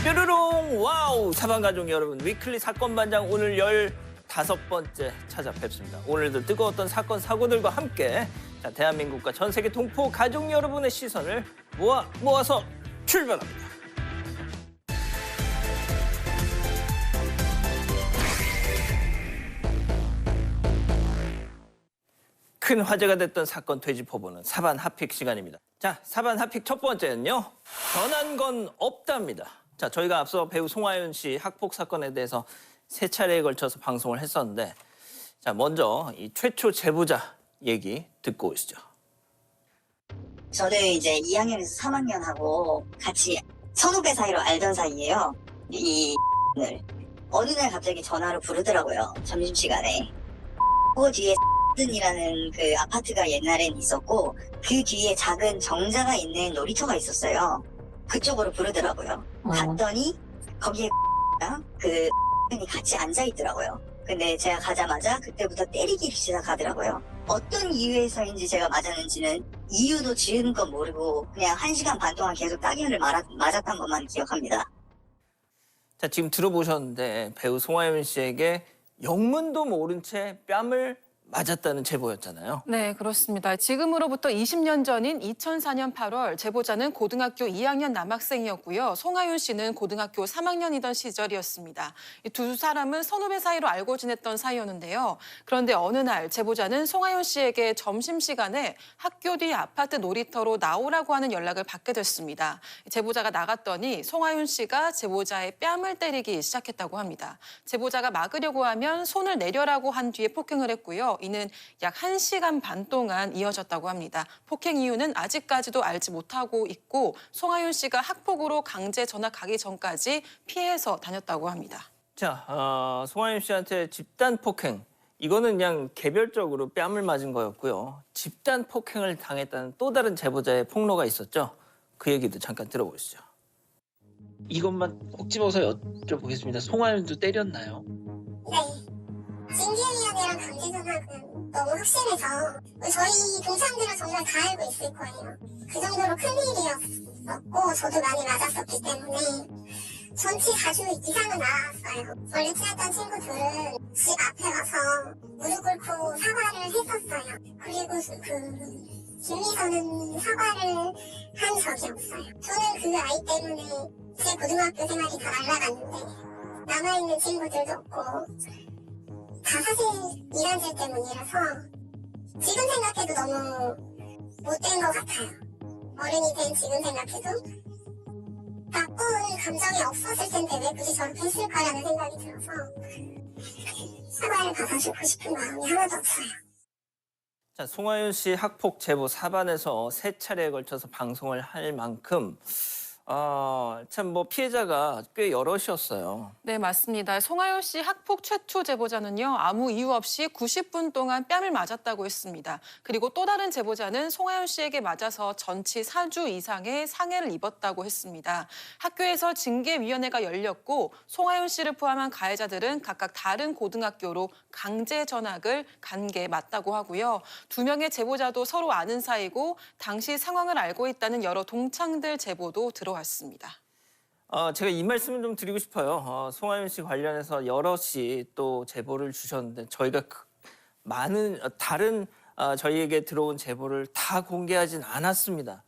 뾰로롱 와우 사방가족 여러분 위클리 사건 반장 오늘 15번째 찾아뵙습니다. 오늘도 뜨거웠던 사건 사고들과 함께 대한민국과 전 세계 동포 가족 여러분의 시선을 모아서 출발합니다. 큰 화제가 됐던 사건 되짚어보는 사반 핫픽 시간입니다. 자, 사반 핫픽 첫 번째는요. 변한 건 없답니다. 자, 저희가 앞서 배우 송하윤 씨 학폭 사건에 대해서 3차례에 걸쳐서 방송을 했었는데 자, 먼저 이 최초 제보자 얘기 듣고 오시죠. 저는 이제 2학년에서 3학년하고 같이 선후배 사이로 알던 사이예요. 을 어느 날 갑자기 전화로 부르더라고요. 점심시간에. 그 뒤에 이라는 그 아파트가 옛날엔 있었고 그 뒤에 작은 정자가 있는 놀이터가 있었어요. 그쪽으로 부르더라고요. 갔더니 거기에 그 이 같이 앉아 있더라고요. 근데 제가 가자마자 그때부터 때리기 시작하더라고요. 어떤 이유에서인지 제가 맞았는지는 이유도 지금껏 모르고 그냥 1시간 반 동안 계속 따귀를 맞았던 것만 기억합니다. 자, 지금 들어보셨는데 배우 송하윤 씨에게 영문도 모른 채 뺨을 맞았다는 제보였잖아요. 네, 그렇습니다. 지금으로부터 20년 전인 2004년 8월 제보자는 고등학교 2학년 남학생이었고요. 송하윤 씨는 고등학교 3학년이던 시절이었습니다. 이 두 사람은 선후배 사이로 알고 지냈던 사이였는데요. 그런데 어느 날 제보자는 송하윤 씨에게 점심시간에 학교 뒤 아파트 놀이터로 나오라고 하는 연락을 받게 됐습니다. 제보자가 나갔더니 송하윤 씨가 제보자의 뺨을 때리기 시작했다고 합니다. 제보자가 막으려고 하면 손을 내려라고 한 뒤에 폭행을 했고요. 이는 약 1시간 반 동안 이어졌다고 합니다. 폭행 이유는 아직까지도 알지 못하고 있고 송하윤 씨가 학폭으로 강제 전학 가기 전까지 피해서 다녔다고 합니다. 자, 송하윤 씨한테 집단 폭행, 이거는 그냥 개별적으로 뺨을 맞은 거였고요. 집단 폭행을 당했다는 또 다른 제보자의 폭로가 있었죠. 그 얘기도 잠깐 들어보시죠. 이것만 꼭 집어서 여쭤보겠습니다. 송하윤도 때렸나요? 네. 징계위원회랑 강제전학은 너무 확실해서 저희 동창들은 정말 다 알고 있을 거예요. 그 정도로 큰일이었었고 저도 많이 맞았었기 때문에 전치 4주 이상은 나왔어요. 원래 친했던 친구들은 집 앞에 가서 무릎 꿇고 사과를 했었어요. 그리고 그 길리서는 사과를 한 적이 없어요. 저는 그 아이 때문에 제 고등학교 생활이 다 날아갔는데 남아있는 친구들도 없고 다 사실 이란질 때문이라서 지금 생각해도 너무 못된 것 같아요. 어른이 된 지금 생각해도 나쁜 감정이 없었을 텐데 왜 굳이 저렇게 했을까라는 생각이 들어서 사과를 받아주고 싶은 마음이 하나도 없어요. 자, 송하윤 씨 학폭 제보 사반에서 3차례에 걸쳐서 방송을 할 만큼 참 피해자가 꽤 여럿이었어요. 네, 맞습니다. 송하윤 씨 학폭 최초 제보자는요. 아무 이유 없이 90분 동안 뺨을 맞았다고 했습니다. 그리고 또 다른 제보자는 송하윤 씨에게 맞아서 전치 4주 이상의 상해를 입었다고 했습니다. 학교에서 징계위원회가 열렸고 송하윤 씨를 포함한 가해자들은 각각 다른 고등학교로 강제 전학을 간 게 맞다고 하고요. 2명의 제보자도 서로 아는 사이고 당시 상황을 알고 있다는 여러 동창들 제보도 들어왔습니다. 제가 이 말씀을 좀 드리고 싶어요. 송하윤 씨 관련해서 여럿이 또 제보를 주셨는데 저희가 많은 다른 저희에게 들어온 제보를 다 공개하진 않았습니다.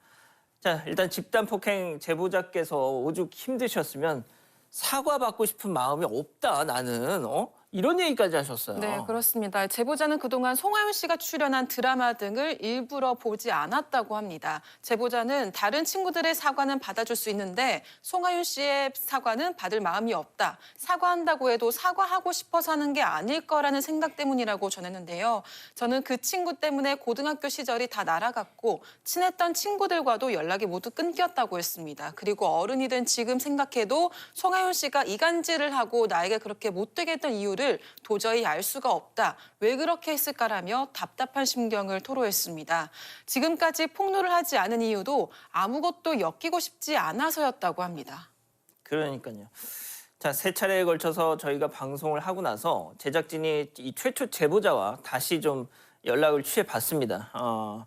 자, 일단 집단 폭행 제보자께서 오죽 힘드셨으면 사과받고 싶은 마음이 없다 나는 이런 얘기까지 하셨어요. 네, 그렇습니다. 제보자는 그동안 송하윤 씨가 출연한 드라마 등을 일부러 보지 않았다고 합니다. 제보자는 다른 친구들의 사과는 받아줄 수 있는데 송하윤 씨의 사과는 받을 마음이 없다. 사과한다고 해도 사과하고 싶어서 하는 게 아닐 거라는 생각 때문이라고 전했는데요. 저는 그 친구 때문에 고등학교 시절이 다 날아갔고 친했던 친구들과도 연락이 모두 끊겼다고 했습니다. 그리고 어른이 된 지금 생각해도 송하윤 씨가 이간질을 하고 나에게 그렇게 못되게 했던 이유를 도저히 알 수가 없다. 왜 그렇게 했을까라며 답답한 심경을 토로했습니다. 지금까지 폭로를 하지 않은 이유도 아무것도 엮이고 싶지 않아서였다고 합니다. 그러니까요. 자, 3차례에 걸쳐서 저희가 방송을 하고 나서 제작진이 이 최초 제보자와 다시 좀 연락을 취해봤습니다.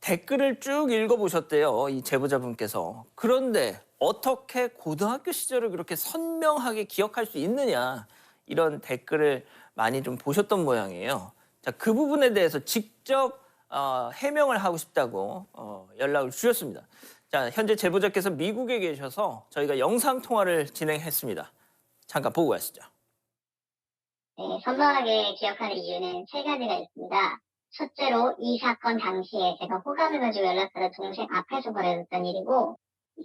댓글을 쭉 읽어보셨대요. 이 제보자분께서. 그런데 어떻게 고등학교 시절을 그렇게 선명하게 기억할 수 있느냐. 이런 댓글을 많이 좀 보셨던 모양이에요. 자, 그 부분에 대해서 직접 해명을 하고 싶다고 연락을 주셨습니다. 자, 현재 제보자께서 미국에 계셔서 저희가 영상 통화를 진행했습니다. 잠깐 보고 가시죠. 네, 선명하게 기억하는 이유는 세 가지가 있습니다. 첫째로 이 사건 당시에 제가 호감을 가지고 연락하던 동생 앞에서 벌어졌던 일이고,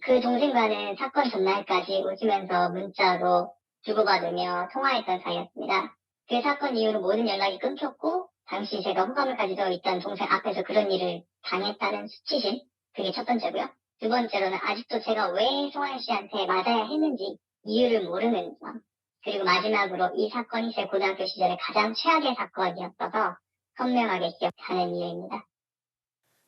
그 동생과는 사건 전날까지 웃으면서 문자로 주고받으며 통화했던 사이였습니다. 그 사건 이후로 모든 연락이 끊겼고, 당시 제가 호감을 가지고 있던 동생 앞에서 그런 일을 당했다는 수치심, 그게 첫 번째고요. 두 번째로는 아직도 제가 왜 송하윤 씨한테 맞아야 했는지 이유를 모르는 점. 그리고 마지막으로 이 사건이 제 고등학교 시절의 가장 최악의 사건이었어서 선명하게 기억하는 이유입니다.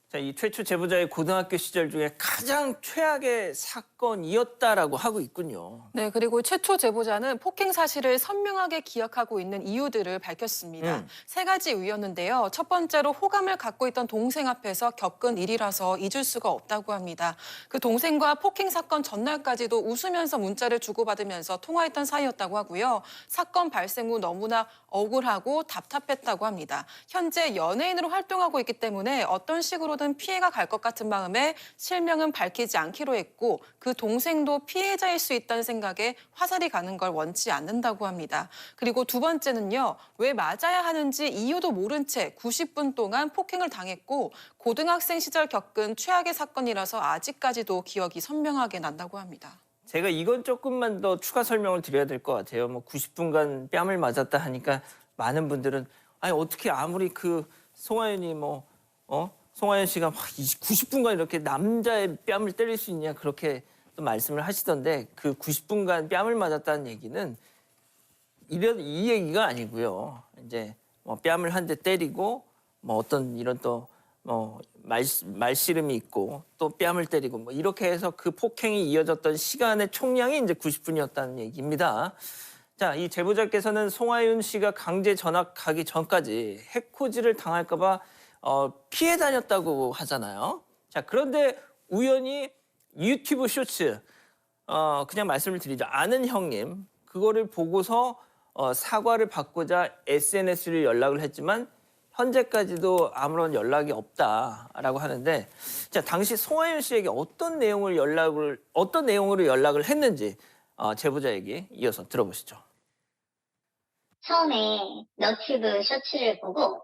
자, 이 최초 제보자의 고등학교 시절 중에 가장 최악의 사건이었다라고 하고 있군요. 네, 그리고 최초 제보자는 폭행 사실을 선명하게 기억하고 있는 이유들을 밝혔습니다. 세 가지 이유였는데요. 첫 번째로 호감을 갖고 있던 동생 앞에서 겪은 일이라서 잊을 수가 없다고 합니다. 그 동생과 폭행 사건 전날까지도 웃으면서 문자를 주고받으면서 통화했던 사이였다고 하고요. 사건 발생 후 너무나 억울하고 답답했다고 합니다. 현재 연예인으로 활동하고 있기 때문에 어떤 식으로든 피해가 갈 것 같은 마음에 실명은 밝히지 않기로 했고, 그 동생도 피해자일 수 있다는 생각에 화살이 가는 걸 원치 않는다고 합니다. 그리고 두 번째는요, 왜 맞아야 하는지 이유도 모른 채 90분 동안 폭행을 당했고, 고등학생 시절 겪은 최악의 사건이라서 아직까지도 기억이 선명하게 난다고 합니다. 제가 이건 조금만 더 추가 설명을 드려야 될 것 같아요. 뭐 90분간 뺨을 맞았다 하니까 많은 분들은 아니 어떻게 아무리 그 송하윤이 송하윤 씨가 90분간 이렇게 남자의 뺨을 때릴 수 있냐 그렇게 또 말씀을 하시던데, 그 90분간 뺨을 맞았다는 얘기는 이 얘기가 아니고요. 이제 뭐 뺨을 한 대 때리고 뭐 어떤 이런 또 말씨름이 있고 또 뺨을 때리고 뭐 이렇게 해서 그 폭행이 이어졌던 시간의 총량이 이제 90분이었다는 얘기입니다. 자, 이 제보자께서는 송하윤 씨가 강제 전학하기 전까지 해코지를 당할까 봐 피해 다녔다고 하잖아요. 자, 그런데 우연히 유튜브 쇼츠 그냥 말씀을 드리죠. 아는 형님 그거를 보고서 사과를 받고자 SNS를 연락을 했지만 현재까지도 아무런 연락이 없다라고 하는데, 자, 당시 송하윤 씨에게 어떤 내용으로 연락을 했는지 제보자 얘기 이어서 들어보시죠. 처음에 너튜브 쇼츠를 보고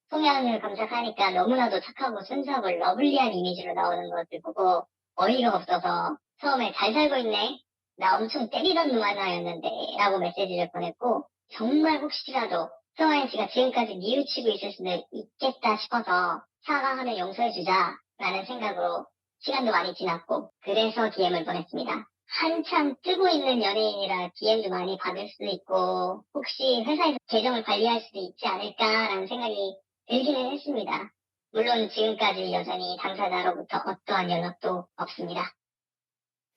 송하윤을 검색하니까 너무나도 착하고 순수하고 러블리한 이미지로 나오는 것을 보고 어이가 없어서 처음에 잘 살고 있네? 나 엄청 때리던 놈 하나였는데 라고 메시지를 보냈고, 정말 혹시라도 송하윤 씨가 지금까지 뉘우치고 있을 수도 있겠다 싶어서 사과하면 용서해주자라는 생각으로 시간도 많이 지났고, 그래서 DM을 보냈습니다. 한참 뜨고 있는 연예인이라 DM도 많이 받을 수도 있고 혹시 회사에서 계정을 관리할 수도 있지 않을까라는 생각이 들기는 했습니다. 물론 지금까지 여전히 당사자로부터 어떠한 연락도 없습니다.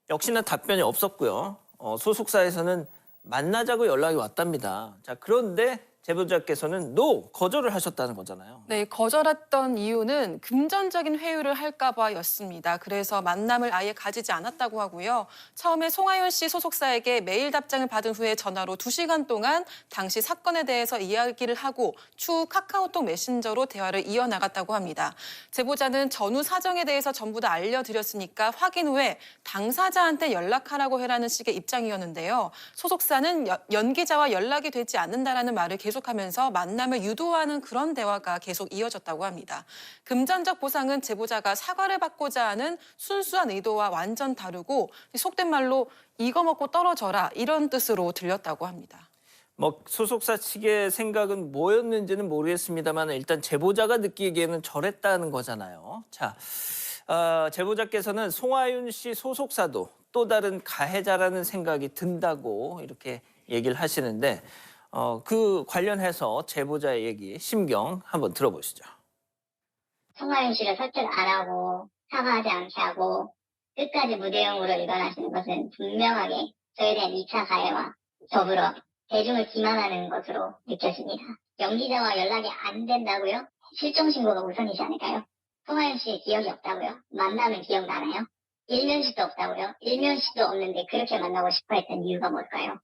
역시나 답변이 없었고요. 소속사에서는 만나자고 연락이 왔답니다. 자, 그런데 제보자께서는 거절을 하셨다는 거잖아요. 네, 거절했던 이유는 금전적인 회유를 할까 봐였습니다. 그래서 만남을 아예 가지지 않았다고 하고요. 처음에 송하윤 씨 소속사에게 메일 답장을 받은 후에 전화로 2시간 동안 당시 사건에 대해서 이야기를 하고 추후 카카오톡 메신저로 대화를 이어나갔다고 합니다. 제보자는 전후 사정에 대해서 전부 다 알려드렸으니까 확인 후에 당사자한테 연락하라고 해라는 식의 입장이었는데요. 소속사는 연기자와 연락이 되지 않는다라는 말을 계속하면서 만남을 유도하는 그런 대화가 계속 이어졌다고 합니다. 금전적 보상은 제보자가 사과를 받고자 하는 순수한 의도와 완전 다르고 속된 말로 이거 먹고 떨어져라 이런 뜻으로 들렸다고 합니다. 뭐 소속사 측의 생각은 뭐였는지는 모르겠습니다만 일단 제보자가 느끼기에는 저랬다는 거잖아요. 자, 제보자께서는 송하윤 씨 소속사도 또 다른 가해자라는 생각이 든다고 이렇게 얘기를 하시는데, 그 관련해서 제보자의 얘기, 심경 한번 들어보시죠. 송하윤 씨를 설득 안 하고 사과하지 않게 하고 끝까지 무대응으로 일관하시는 것은 분명하게 저에 대한 2차 가해와 더불어 대중을 기만하는 것으로 느껴집니다. 연기자와 연락이 안 된다고요? 실종신고가 우선이지 않을까요? 송하윤 씨의 기억이 없다고요? 만나면 기억나나요? 일면식도 없다고요? 일면식도 없는데 그렇게 만나고 싶어 했던 이유가 뭘까요?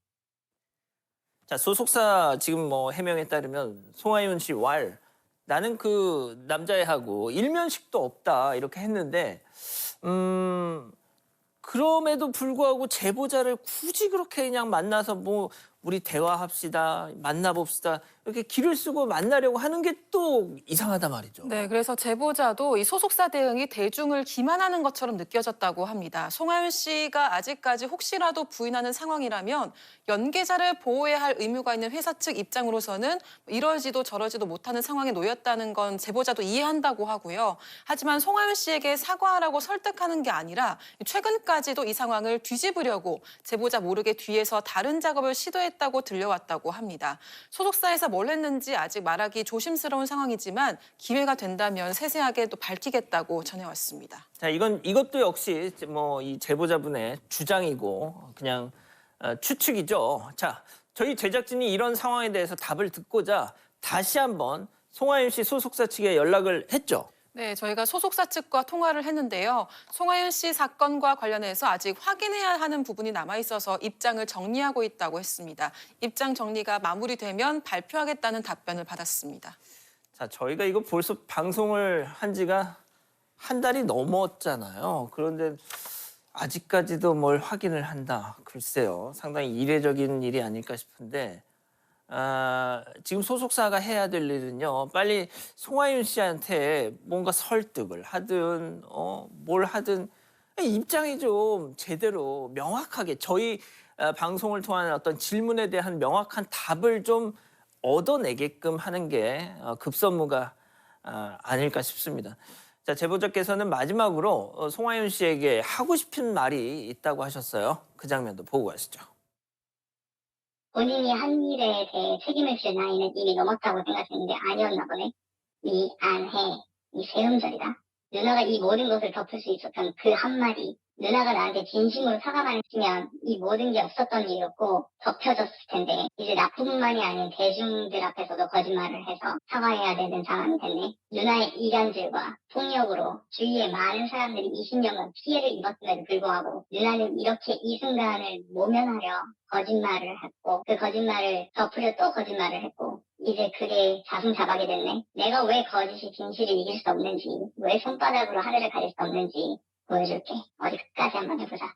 자, 소속사 지금 뭐 해명에 따르면 송하윤 씨 왈 나는 그 남자애하고 일면식도 없다 이렇게 했는데 그럼에도 불구하고 제보자를 굳이 그렇게 그냥 만나서 뭐 우리 대화합시다, 만나봅시다 이렇게 길을 쓰고 만나려고 하는 게 또 이상하단 말이죠. 네, 그래서 제보자도 이 소속사 대응이 대중을 기만하는 것처럼 느껴졌다고 합니다. 송하윤 씨가 아직까지 혹시라도 부인하는 상황이라면 연계자를 보호해야 할 의무가 있는 회사 측 입장으로서는 이러지도 저러지도 못하는 상황에 놓였다는 건 제보자도 이해한다고 하고요. 하지만 송하윤 씨에게 사과하라고 설득하는 게 아니라 최근까지도 이 상황을 뒤집으려고 제보자 모르게 뒤에서 다른 작업을 시도했다고 들려왔다고 합니다. 소속사에서 뭘 했는지 아직 말하기 조심스러운 상황이지만 기회가 된다면 세세하게 또 밝히겠다고 전해왔습니다. 자, 이것도 역시 뭐 이 제보자분의 주장이고 그냥 추측이죠. 자, 저희 제작진이 이런 상황에 대해서 답을 듣고자 다시 한번 송하윤 씨 소속사 측에 연락을 했죠. 네, 저희가 소속사 측과 통화를 했는데요. 송하윤 씨 사건과 관련해서 아직 확인해야 하는 부분이 남아있어서 입장을 정리하고 있다고 했습니다. 입장 정리가 마무리되면 발표하겠다는 답변을 받았습니다. 자, 저희가 이거 벌써 방송을 한 지가 한 달이 넘었잖아요. 그런데 아직까지도 뭘 확인을 한다. 글쎄요. 상당히 이례적인 일이 아닐까 싶은데 지금 소속사가 해야 될 일은요. 빨리 송하윤 씨한테 뭔가 설득을 하든 뭘 하든 입장이 좀 제대로 명확하게 저희 방송을 통한 어떤 질문에 대한 명확한 답을 좀 얻어내게끔 하는 게 급선무가 아닐까 싶습니다. 자, 제보자께서는 마지막으로 송하윤 씨에게 하고 싶은 말이 있다고 하셨어요. 그 장면도 보고 가시죠. 본인이 한 일에 대해 책임을 질 나이는 이미 넘었다고 생각했는데 아니었나 보네. 미안해. 이 세 음절이다. 누나가 이 모든 것을 덮을 수 있었던 그 한마디. 누나가 나한테 진심으로 사과만 했으면 이 모든 게 없었던 일이었고 덮여졌을 텐데 이제 나뿐만이 아닌 대중들 앞에서도 거짓말을 해서 사과해야 되는 상황이 됐네. 누나의 이간질과 폭력으로 주위의 많은 사람들이 20년간 피해를 입었음에도 불구하고 누나는 이렇게 이 순간을 모면하려 거짓말을 했고 그 거짓말을 덮으려 또 거짓말을 했고 이제 그게 자승자박이 됐네. 내가 왜 거짓이 진실을 이길 수 없는지 왜 손바닥으로 하늘을 가릴 수 없는지 보여줄게. 어디 끝까지 한번 해보자.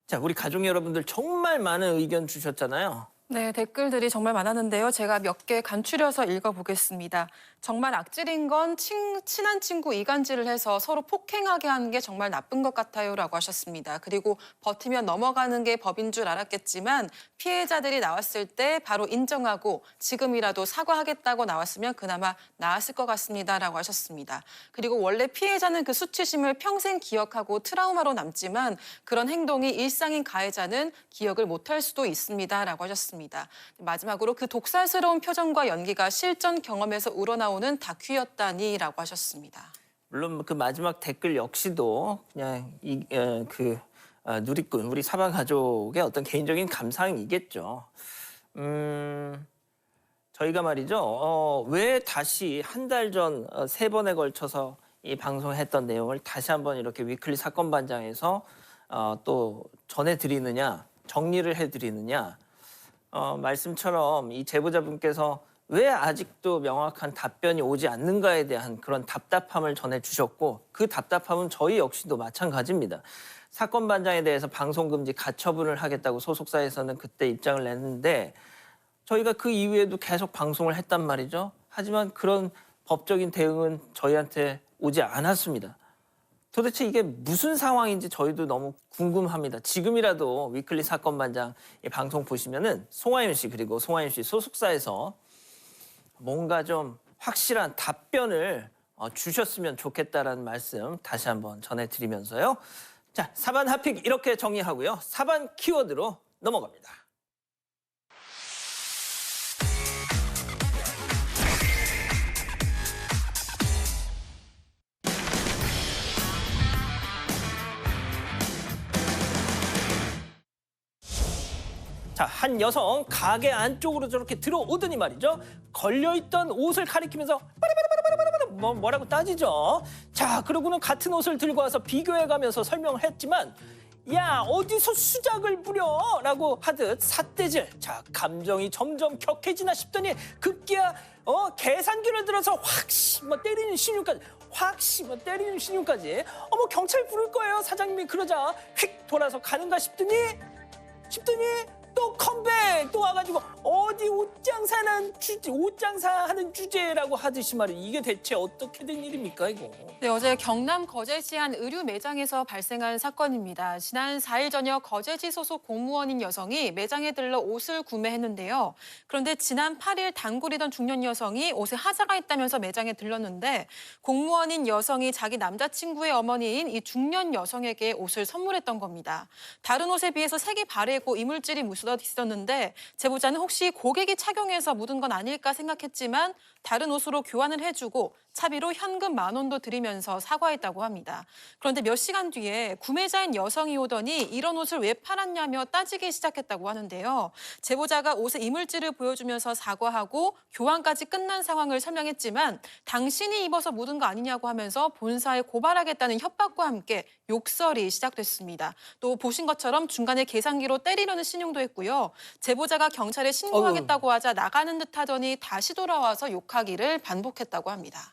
자, 우리 가족 여러분들 정말 많은 의견 주셨잖아요. 네, 댓글들이 정말 많았는데요. 제가 몇 개 간추려서 읽어보겠습니다. 정말 악질인 건 친한 친구 이간질을 해서 서로 폭행하게 하는 게 정말 나쁜 것 같아요 라고 하셨습니다. 그리고 버티면 넘어가는 게 법인 줄 알았겠지만 피해자들이 나왔을 때 바로 인정하고 지금이라도 사과하겠다고 나왔으면 그나마 나았을 것 같습니다 라고 하셨습니다. 그리고 원래 피해자는 그 수치심을 평생 기억하고 트라우마로 남지만 그런 행동이 일상인 가해자는 기억을 못할 수도 있습니다 라고 하셨습니다. 마지막으로 그 독살스러운 표정과 연기가 실전 경험에서 우러나오는 다큐였다니라고 하셨습니다. 물론 그 마지막 댓글 역시도 그냥 누리꾼 우리 사방 가족의 어떤 개인적인 감상이겠죠. 저희가 말이죠. 왜 다시 한 달 전 3번에 걸쳐서 이 방송했던 내용을 다시 한번 이렇게 위클리 사건 반장에서 또 전해드리느냐, 정리를 해드리느냐. 말씀처럼 이 제보자분께서 왜 아직도 명확한 답변이 오지 않는가에 대한 그런 답답함을 전해주셨고 그 답답함은 저희 역시도 마찬가지입니다. 사건 반장에 대해서 방송금지 가처분을 하겠다고 소속사에서는 그때 입장을 냈는데 저희가 그 이후에도 계속 방송을 했단 말이죠. 하지만 그런 법적인 대응은 저희한테 오지 않았습니다. 도대체 이게 무슨 상황인지 저희도 너무 궁금합니다. 지금이라도 위클리 사건 반장 방송 보시면은 송하윤 씨 그리고 송하윤 씨 소속사에서 뭔가 좀 확실한 답변을 주셨으면 좋겠다라는 말씀 다시 한번 전해드리면서요. 자, 사반 핫픽 이렇게 정리하고요. 사반 키워드로 넘어갑니다. 자, 한 여성 가게 안쪽으로 저렇게 들어오더니 말이죠. 걸려있던 옷을 가리키면서 빠리빠리빠리빠리 뭐라고 따지죠. 자, 그러고는 같은 옷을 들고 와서 비교해가면서 설명을 했지만 야, 어디서 수작을 부려? 라고 하듯 삿대질. 자, 감정이 점점 격해지나 싶더니 급기야 계산기를 들어서 때리는 신용까지. 어머, 경찰 부를 거예요. 사장님이 그러자 휙 돌아서 가는가 싶더니 또 컴백 또 와가지고 어디 옷 장사하는 주제라고 하듯이 말이야. 이게 대체 어떻게 된 일입니까 이거? 네, 어제 경남 거제시 한 의류 매장에서 발생한 사건입니다. 지난 4일 저녁 거제시 소속 공무원인 여성이 매장에 들러 옷을 구매했는데요. 그런데 지난 8일 단골이던 중년 여성이 옷에 하자가 있다면서 매장에 들렀는데 공무원인 여성이 자기 남자친구의 어머니인 이 중년 여성에게 옷을 선물했던 겁니다. 다른 옷에 비해서 색이 바래고 이물질이 묻어 있었는데 제보자는 혹시 고객이 착용해서 묻은 건 아닐까 생각했지만 다른 옷으로 교환을 해주고 차비로 현금 10,000원도 드리면서 사과했다고 합니다. 그런데 몇 시간 뒤에 구매자인 여성이 오더니 이런 옷을 왜 팔았냐며 따지기 시작했다고 하는데요. 제보자가 옷의 이물질을 보여주면서 사과하고 교환까지 끝난 상황을 설명했지만 당신이 입어서 묻은 거 아니냐고 하면서 본사에 고발하겠다는 협박과 함께 욕설이 시작됐습니다. 또 보신 것처럼 중간에 계산기로 때리려는 신용도 했고요. 제보자가 경찰에 신고하겠다고 하자 나가는 듯 하더니 다시 돌아와서 욕하기를 반복했다고 합니다.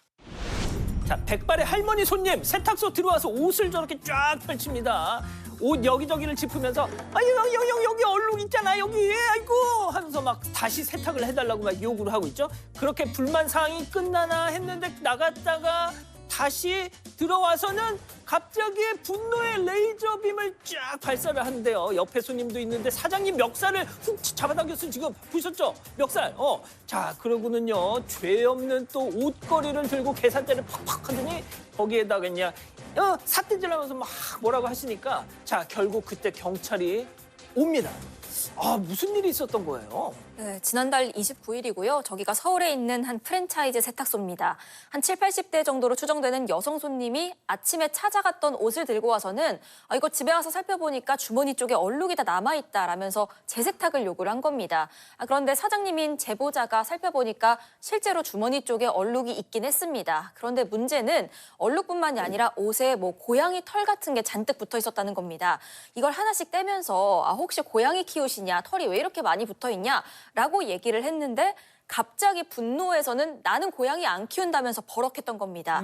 자, 백발의 할머니 손님 세탁소 들어와서 옷을 저렇게 쫙 펼칩니다. 옷 여기저기를 짚으면서 여기 얼룩 있잖아 여기 아이고 하면서 막 다시 세탁을 해달라고 막 요구를 하고 있죠. 그렇게 불만 사항이 끝나나 했는데 나갔다가 다시 들어와서는 갑자기 분노의 레이저 빔을 쫙 발사를 하는데요. 옆에 손님도 있는데 사장님 멱살을 훅 잡아당겼어요. 지금 보셨죠? 멱살. 자, 그러고는요. 죄 없는 또 옷걸이를 들고 계산대를 팍팍 하더니 거기에다가 그냥 삿대질하면서 막 뭐라고 하시니까 자, 결국 그때 경찰이 옵니다. 아, 무슨 일이 있었던 거예요? 네, 지난달 29일이고요. 저기가 서울에 있는 한 프랜차이즈 세탁소입니다. 한 70, 80대 정도로 추정되는 여성 손님이 아침에 찾아갔던 옷을 들고 와서는 이거 집에 와서 살펴보니까 주머니 쪽에 얼룩이 다 남아있다라면서 재세탁을 요구를 한 겁니다. 그런데 사장님인 제보자가 살펴보니까 실제로 주머니 쪽에 얼룩이 있긴 했습니다. 그런데 문제는 얼룩뿐만이 아니라 옷에 고양이 털 같은 게 잔뜩 붙어 있었다는 겁니다. 이걸 하나씩 떼면서 혹시 고양이 키우시냐, 털이 왜 이렇게 많이 붙어 있냐? 라고 얘기를 했는데 갑자기 분노해서는 나는 고양이 안 키운다면서 버럭했던 겁니다.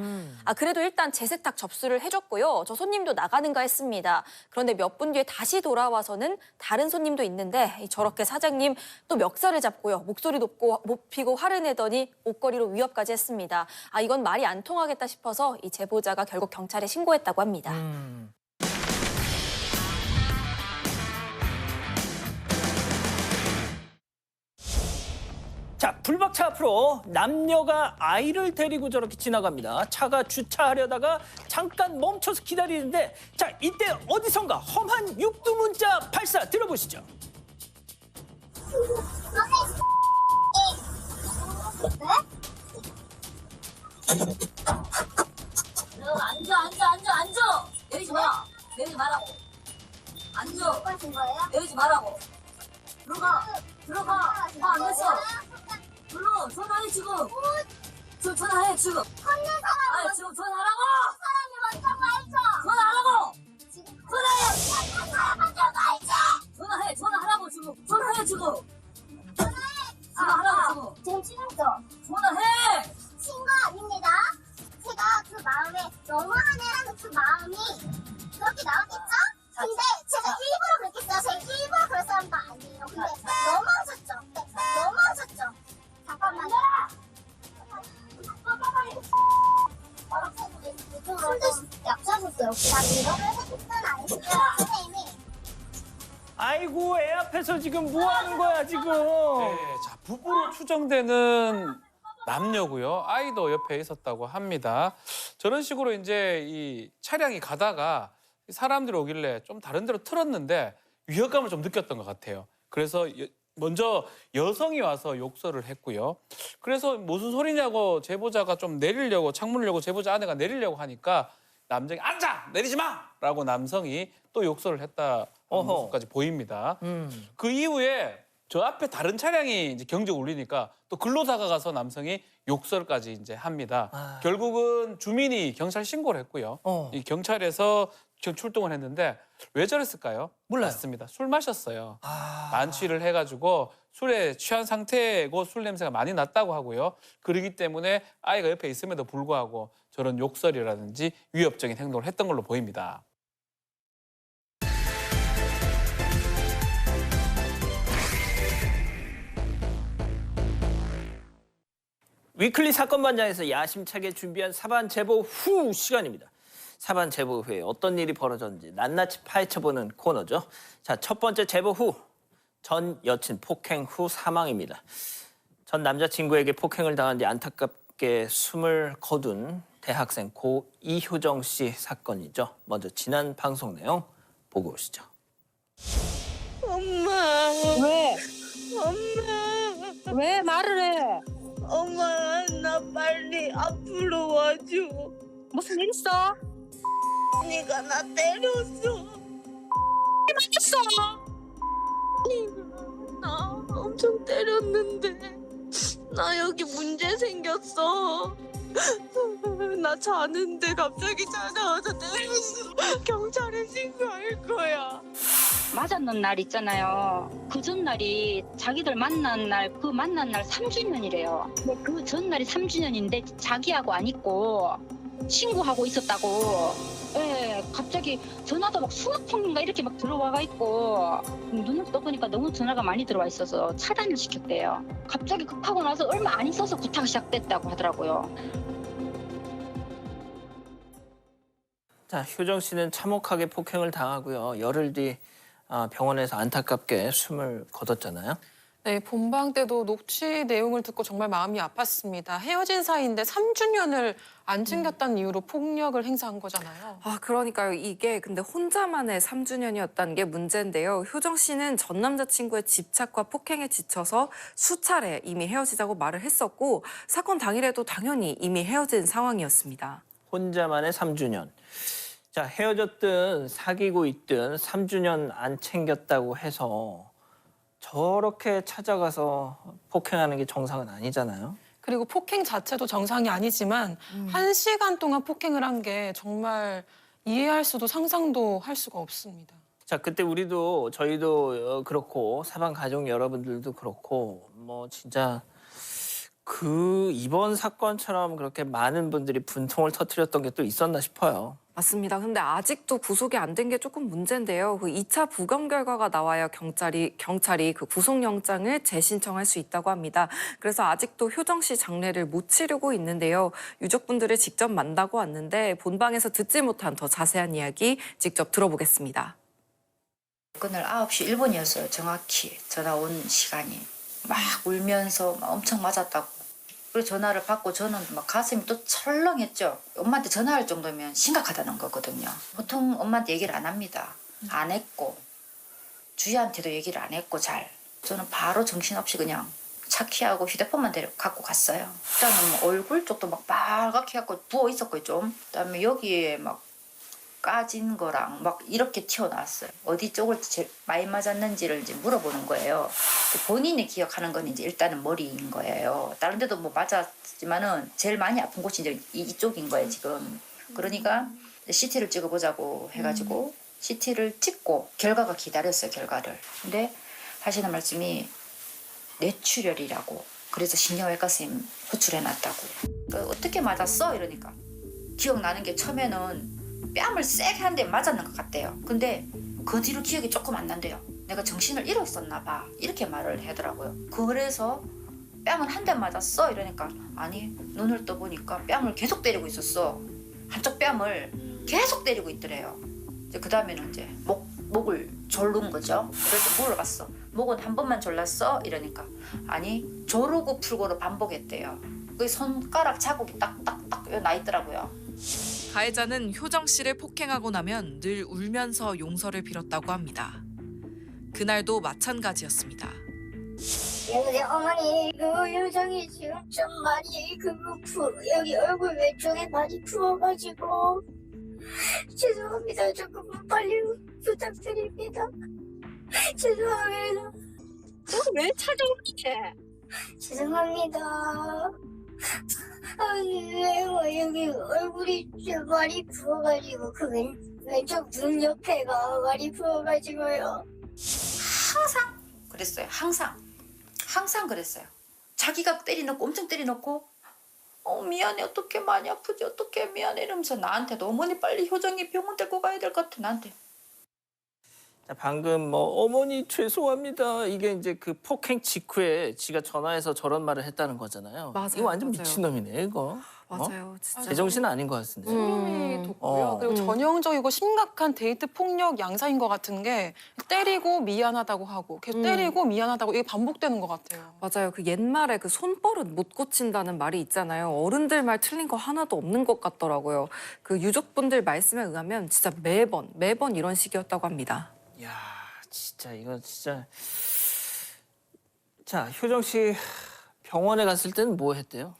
그래도 일단 재세탁 접수를 해줬고요. 저 손님도 나가는가 했습니다. 그런데 몇 분 뒤에 다시 돌아와서는 다른 손님도 있는데 저렇게 사장님 또 멱살을 잡고요. 목소리 높이고 화를 내더니 옷걸이로 위협까지 했습니다. 이건 말이 안 통하겠다 싶어서 이 제보자가 결국 경찰에 신고했다고 합니다. 자, 불박차 앞으로 남녀가 아이를 데리고 저렇게 지나갑니다. 차가 주차하려다가 잠깐 멈춰서 기다리는데 자, 이때 어디선가 험한 육두문자 발사 들어보시죠. 앉아. 내리지 마. 내리지 말라고. 앉아. 내리지 말라고. 들어가. 안 됐어. 불러. 전화해 지금. 전화해 지금. 지금 전화하라고. 사람이 먼저 말죠. 전화하라고. 전화하라고 지금. 전화하라고 지금. 지금 찍었죠? 전화해. 친거 아닙니다. 제가 그 마음에 너무하네라는 그 마음이 그렇게 나왔겠죠? 근데 제가 일부러 그랬겠어요. 제가 일부러 그럴 사람도 아니에요. 근데 너무하셨죠? 잠깐만요. 술도 약주하셨어요. 혹시 나 이거를 해줄 건 아니시죠? 선생님이. 아이고, 애 앞에서 지금 뭐 하는 거야 지금? 네, 자, 부부로 추정되는 남녀고요. 아이도 옆에 있었다고 합니다. 저런 식으로 이제 이 차량이 가다가 사람들이 오길래 좀 다른 데로 틀었는데 위협감을 좀 느꼈던 것 같아요. 그래서 먼저 여성이 와서 욕설을 했고요. 그래서 무슨 소리냐고 제보자가 좀 내리려고 창문을 열고 제보자 아내가 내리려고 하니까 남성이 앉아! 내리지 마! 라고 남성이 또 욕설을 했다는 모습까지 보입니다. 그 이후에 저 앞에 다른 차량이 이제 경적 울리니까 또 글로 다가가서 남성이 욕설까지 이제 합니다. 아. 결국은 주민이 경찰 신고를 했고요. 이 경찰에서 지금 출동을 했는데 왜 저랬을까요? 몰라요. 맞습니다. 술 마셨어요. 아. 만취를 해가지고 술에 취한 상태고 술 냄새가 많이 났다고 하고요. 그러기 때문에 아이가 옆에 있음에도 불구하고 저런 욕설이라든지 위협적인 행동을 했던 걸로 보입니다. 위클리 사건반장에서 야심차게 준비한 사반 제보 후 시간입니다. 사반 제보 후에 어떤 일이 벌어졌는지 낱낱이 파헤쳐보는 코너죠. 자, 첫 번째 제보 후. 전 여친 폭행 후 사망입니다. 전 남자친구에게 폭행을 당한 뒤 안타깝게 숨을 거둔 대학생 고 이효정 씨 사건이죠. 먼저 지난 방송 내용 보고 오시죠. 엄마. 왜? 엄마. 왜 말을 해? 엄마, 나 빨리 앞으로 와줘. 무슨 일 있어? 네가 나 때렸어. 맞았어. 나 엄청 때렸는데 나 여기 문제 생겼어. 나 자는데 갑자기 찾아와서 때렸어. 경찰에 신고할 거야. 맞았는 날 있잖아요. 그 전날이 자기들 만난 날, 그 만난 날 3주년이래요. 근데 그 전날이 3주년인데 자기하고 안 있고 신고하고 있었다고. 예, 갑자기 전화도 막 20통인가 이렇게 막 들어와가 있고 눈을 떠보니까 너무 전화가 많이 들어와 있어서 차단을 시켰대요. 갑자기 급하고 나서 얼마 안 있어서 구타가 시작됐다고 하더라고요. 자, 효정 씨는 참혹하게 폭행을 당하고요. 열흘 뒤 병원에서 안타깝게 숨을 거뒀잖아요. 네, 본방 때도 녹취 내용을 듣고 정말 마음이 아팠습니다. 헤어진 사이인데 3주년을 안 챙겼다는 이유로 폭력을 행사한 거잖아요. 아, 그러니까요. 이게 근데 혼자만의 3주년이었다는 게 문제인데요. 효정 씨는 전 남자친구의 집착과 폭행에 지쳐서 수차례 이미 헤어지자고 말을 했었고 사건 당일에도 당연히 이미 헤어진 상황이었습니다. 혼자만의 3주년. 자, 헤어졌든 사귀고 있든 3주년 안 챙겼다고 해서 저렇게 찾아가서 폭행하는 게 정상은 아니잖아요. 그리고 폭행 자체도 정상이 아니지만 1시간 동안 폭행을 한 게 정말 이해할 수도 상상도 할 수가 없습니다. 자, 그때 저희도 그렇고 사방 가족 여러분들도 그렇고 뭐 진짜 이번 사건처럼 그렇게 많은 분들이 분통을 터뜨렸던 게 또 있었나 싶어요. 맞습니다. 근데 아직도 구속이 안 된 게 조금 문제인데요. 그 2차 부검 결과가 나와야 경찰이 그 구속영장을 재신청할 수 있다고 합니다. 그래서 아직도 효정 씨 장례를 못 치르고 있는데요. 유족분들을 직접 만나고 왔는데 본방에서 듣지 못한 더 자세한 이야기 직접 들어보겠습니다. 그날 9시 1분이었어요. 정확히 전화 온 시간이. 막 울면서 막 엄청 맞았다고. 그리고 전화를 받고 저는 막 가슴이 또 철렁했죠. 엄마한테 전화할 정도면 심각하다는 거거든요. 보통 엄마한테 얘기를 안 합니다. 안 했고 주희한테도 얘기를 안 했고 잘. 저는 바로 정신없이 그냥 차 키하고 휴대폰만 갖고 갔어요. 일단은 뭐 얼굴 쪽도 막 빨갛게 해갖고 부어 있었고 좀. 그다음에 여기에 막 까진 거랑 막 이렇게 튀어나왔어요. 어디 쪽을 제일 많이 맞았는지를 이제 물어보는 거예요. 본인이 기억하는 건 이제 일단은 머리인 거예요. 다른 데도 뭐 맞았지만은 제일 많이 아픈 곳이 이제 이쪽인 거예요 지금. 그러니까 CT를 찍어보자고 해가지고 CT를 찍고 결과가 기다렸어요 결과를. 근데 하시는 말씀이 뇌출혈이라고. 그래서 신경외과 선생님 호출해놨다고. 그러니까 어떻게 맞았어? 이러니까 기억나는 게 처음에는 뺨을 세게 한 대 맞았는 것 같대요. 근데 그 뒤로 기억이 조금 안 난대요. 내가 정신을 잃었었나 봐. 이렇게 말을 하더라고요. 그래서 뺨을 한 대 맞았어? 이러니까 아니 눈을 떠보니까 뺨을 계속 때리고 있었어. 한쪽 뺨을 계속 때리고 있더래요. 그 다음에는 이제 목을 조른 거죠. 그래서 물어봤어. 목은 한 번만 졸랐어? 이러니까 아니 조르고 풀고로 반복했대요. 그 손가락 자국이 딱딱딱 나 있더라고요. 가해자는 효정 씨를 폭행하고 나면 늘 울면서 용서를 빌었다고 합니다. 그날도 마찬가지였습니다. 근데 어머니 그 요정이 지금 좀 많이 여기 얼굴 왼쪽에 많이 부어가지고 죄송합니다. 조금 빨리 부탁드립니다. 죄송합니다. 왜 찾아오지? 죄송합니다. 여기 얼굴이 좀 많이 부어가지고 그 왼쪽 눈 옆에가 많이 부어가지고요. 항상 그랬어요. 항상 그랬어요. 자기가 때려놓고 엄청 때려놓고 미안해 어떡해 많이 아프지 어떡해 미안해 이러면서 나한테도 어머니 빨리 효정이 병원 데리고 가야 될 것 같아 나한테. 자, 방금 뭐 어머니 죄송합니다. 이게 이제 그 폭행 직후에 지가 전화해서 저런 말을 했다는 거잖아요. 맞아요, 이거 완전 맞아요. 미친놈이네 이거. 맞아요, 진짜. 제정신 아닌 것 같은데. 소름이 돋고요. 그리고 전형적이고 심각한 데이트 폭력 양상인 것 같은 게 때리고 미안하다고 하고 계속 때리고 미안하다고 이게 반복되는 것 같아요. 맞아요. 그 옛말에 그 손버릇 못 고친다는 말이 있잖아요. 어른들 말 틀린 거 하나도 없는 것 같더라고요. 그 유족분들 말씀에 의하면 진짜 매번 이런 식이었다고 합니다. 야, 진짜 이거 진짜. 자, 효정 씨 병원에 갔을 때는 뭐 했대요?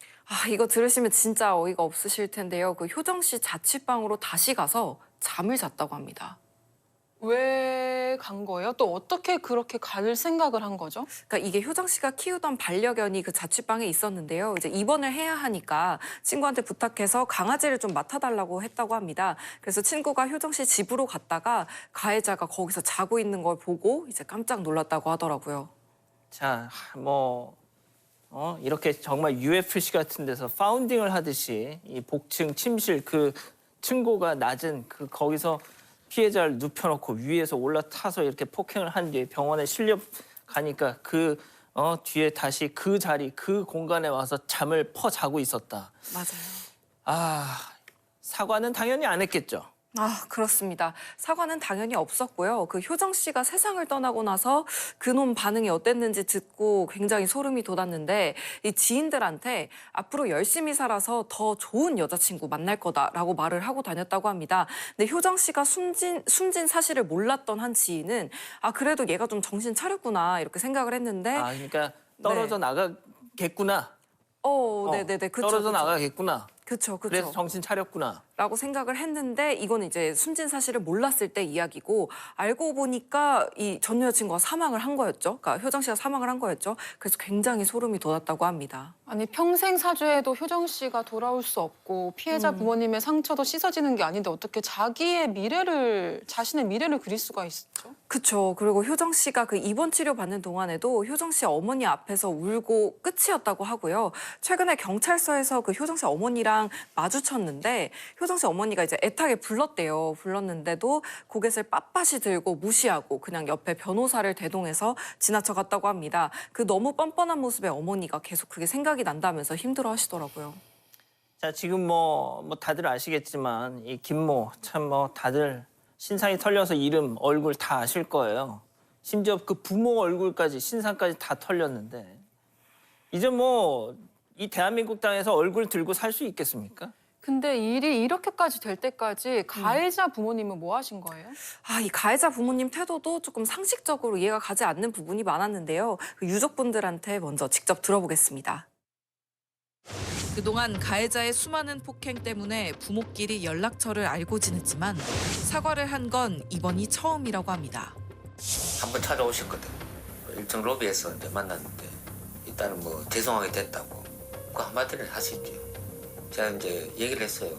이거 들으시면 진짜 어이가 없으실 텐데요. 그 효정 씨 자취방으로 다시 가서 잠을 잤다고 합니다. 왜 간 거예요? 또 어떻게 그렇게 갈 생각을 한 거죠? 그러니까 이게 효정 씨가 키우던 반려견이 그 자취방에 있었는데요. 이제 입원을 해야 하니까 친구한테 부탁해서 강아지를 좀 맡아달라고 했다고 합니다. 그래서 친구가 효정 씨 집으로 갔다가 가해자가 거기서 자고 있는 걸 보고 이제 깜짝 놀랐다고 하더라고요. 자, 뭐 이렇게 정말 UFC 같은 데서 파운딩을 하듯이 이 복층 침실 그 층고가 낮은 그 거기서 피해자를 눕혀놓고 위에서 올라타서 이렇게 폭행을 한 뒤에 병원에 실려 가니까 그 뒤에 다시 그 자리 그 공간에 와서 잠을 퍼 자고 있었다. 맞아요. 사과는 당연히 안 했겠죠. 그렇습니다. 사과는 당연히 없었고요. 그 효정 씨가 세상을 떠나고 나서 그놈 반응이 어땠는지 듣고 굉장히 소름이 돋았는데 이 지인들한테 앞으로 열심히 살아서 더 좋은 여자친구 만날 거다라고 말을 하고 다녔다고 합니다. 근데 효정 씨가 숨진 사실을 몰랐던 한 지인은 그래도 얘가 좀 정신 차렸구나 이렇게 생각을 했는데 그러니까 떨어져 나가겠구나. 네네네. 그쵸, 떨어져 그쵸. 나가겠구나. 그쵸. 그래서 정신 차렸구나. 라고 생각을 했는데 이건 이제 숨진 사실을 몰랐을 때 이야기고 알고 보니까 이 전 여자친구가 사망을 한 거였죠. 그러니까 효정 씨가 사망을 한 거였죠. 그래서 굉장히 소름이 돋았다고 합니다. 아니 평생 사죄해도 효정 씨가 돌아올 수 없고 피해자 부모님의 상처도 씻어지는 게 아닌데 어떻게 자신의 미래를 그릴 수가 있죠? 그렇죠. 그리고 효정 씨가 그 입원 치료 받는 동안에도 효정 씨 어머니 앞에서 울고 끝이었다고 하고요. 최근에 경찰서에서 그 효정 씨 어머니랑 마주쳤는데 효정 씨 어머니가 이제 애타게 불렀대요. 불렀는데도 고갯을 빳빳이 들고 무시하고 그냥 옆에 변호사를 대동해서 지나쳐 갔다고 합니다. 그 너무 뻔뻔한 모습에 어머니가 계속 그게 생각이 난다면서 힘들어 하시더라고요. 자, 지금 뭐 다들 아시겠지만 이 김모 참 다들 신상이 털려서 이름, 얼굴 다 아실 거예요. 심지어 그 부모 얼굴까지 신상까지 다 털렸는데 이제 이 대한민국 땅에서 얼굴 들고 살 수 있겠습니까? 근데 일이 이렇게까지 될 때까지 가해자 부모님은 뭐 하신 거예요? 이 가해자 부모님 태도도 조금 상식적으로 이해가 가지 않는 부분이 많았는데요. 그 유족분들한테 먼저 직접 들어보겠습니다. 그동안 가해자의 수많은 폭행 때문에 부모끼리 연락처를 알고 지냈지만 사과를 한 건 이번이 처음이라고 합니다. 한번 찾아오셨거든. 일정 로비에서 이제 만났는데 일단은 죄송하게 됐다고 그 한마디를 하시죠. 제가 이제 얘기를 했어요.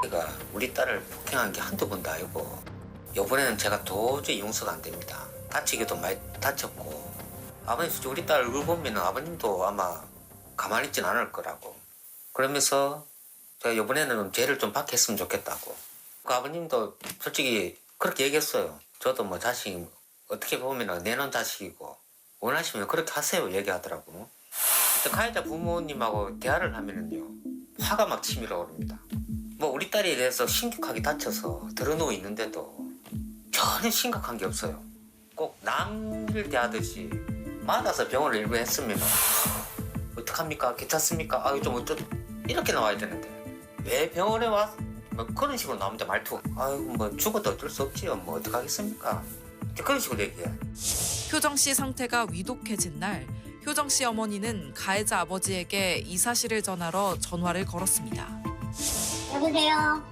제가 우리 딸을 폭행한 게 한두 번도 아니고 이번에는 제가 도저히 용서가 안 됩니다. 다치기도 많이 다쳤고 아버님 솔직히 우리 딸 얼굴 보면 아버님도 아마 가만히 있진 않을 거라고 그러면서 제가 이번에는 죄를 좀 받겠으면 좋겠다고 그 아버님도 솔직히 그렇게 얘기했어요. 저도 자식이 어떻게 보면 내놓은 자식이고 원하시면 그렇게 하세요 얘기하더라고. 가해자 부모님하고 대화를 하면은요 화가 막 치밀어 오릅니다. 우리 딸에 대해서 심각하게 다쳐서 드러누워 있는데도 전혀 심각한 게 없어요. 꼭 남일 대하듯이 맞아서 병원을 일부 했으면 어떡합니까? 괜찮습니까? 좀 어쩌 이렇게 나와야 되는데 왜 병원에 와서 그런 식으로 나오는데 말투 죽어도 어쩔 수 없지요. 어떡하겠습니까? 그런 식으로 얘기해. 효정 씨 상태가 위독해진 날 효정 씨 어머니는 가해자 아버지에게 이 사실을 전하러 전화를 걸었습니다. 여보세요?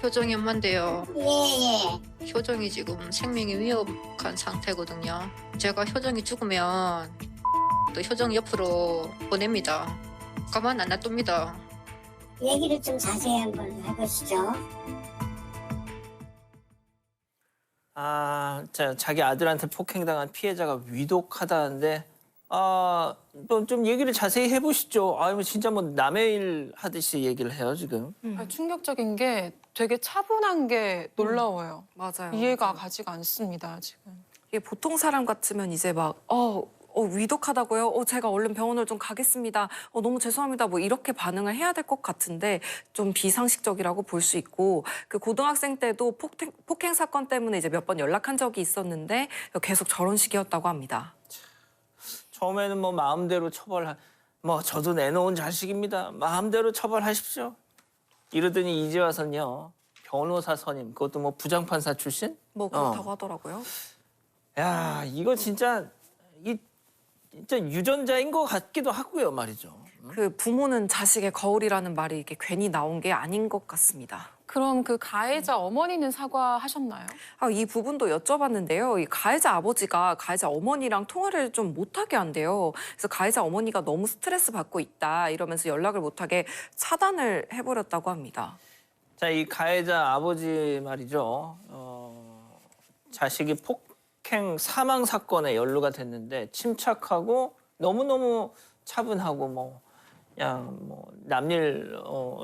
효정이 엄마인데요. 예. 효정이 지금 생명이 위협한 상태거든요. 제가 효정이 죽으면 또 효정 옆으로 보냅니다. 가만 안 놔둡니다. 얘기를 좀 자세히 한번 해보시죠. 자기 아들한테 폭행당한 피해자가 위독하다는데, 좀 얘기를 자세히 해보시죠. 진짜 뭐 남의 일 하듯이 얘기를 해요, 지금. 충격적인 게 되게 차분한 게 놀라워요. 맞아요. 이해가 가지가 않습니다, 지금. 이게 보통 사람 같으면 이제 막 위독하다고요? 제가 얼른 병원을 좀 가겠습니다. 너무 죄송합니다. 뭐 이렇게 반응을 해야 될 것 같은데 좀 비상식적이라고 볼 수 있고 그 고등학생 때도 폭행 사건 때문에 이제 몇 번 연락한 적이 있었는데 계속 저런 식이었다고 합니다. 처음에는 뭐 마음대로 저도 내놓은 자식입니다. 마음대로 처벌하십시오. 이러더니 이제 와서는요. 변호사 선임, 그것도 뭐 부장판사 출신? 뭐 그렇다고 하더라고요. 야, 이거 진짜 유전자인 것 같기도 하고요, 말이죠. 그 부모는 자식의 거울이라는 말이 이게 괜히 나온 게 아닌 것 같습니다. 그럼 그 가해자 어머니는 사과하셨나요? 이 부분도 여쭤봤는데요. 이 가해자 아버지가 가해자 어머니랑 통화를 좀 못하게 한대요. 그래서 가해자 어머니가 너무 스트레스 받고 있다 이러면서 연락을 못하게 차단을 해버렸다고 합니다. 자, 이 가해자 아버지 말이죠. 자식이 폭행 사망 사건에 연루가 됐는데 침착하고 너무너무 차분하고 그냥 남일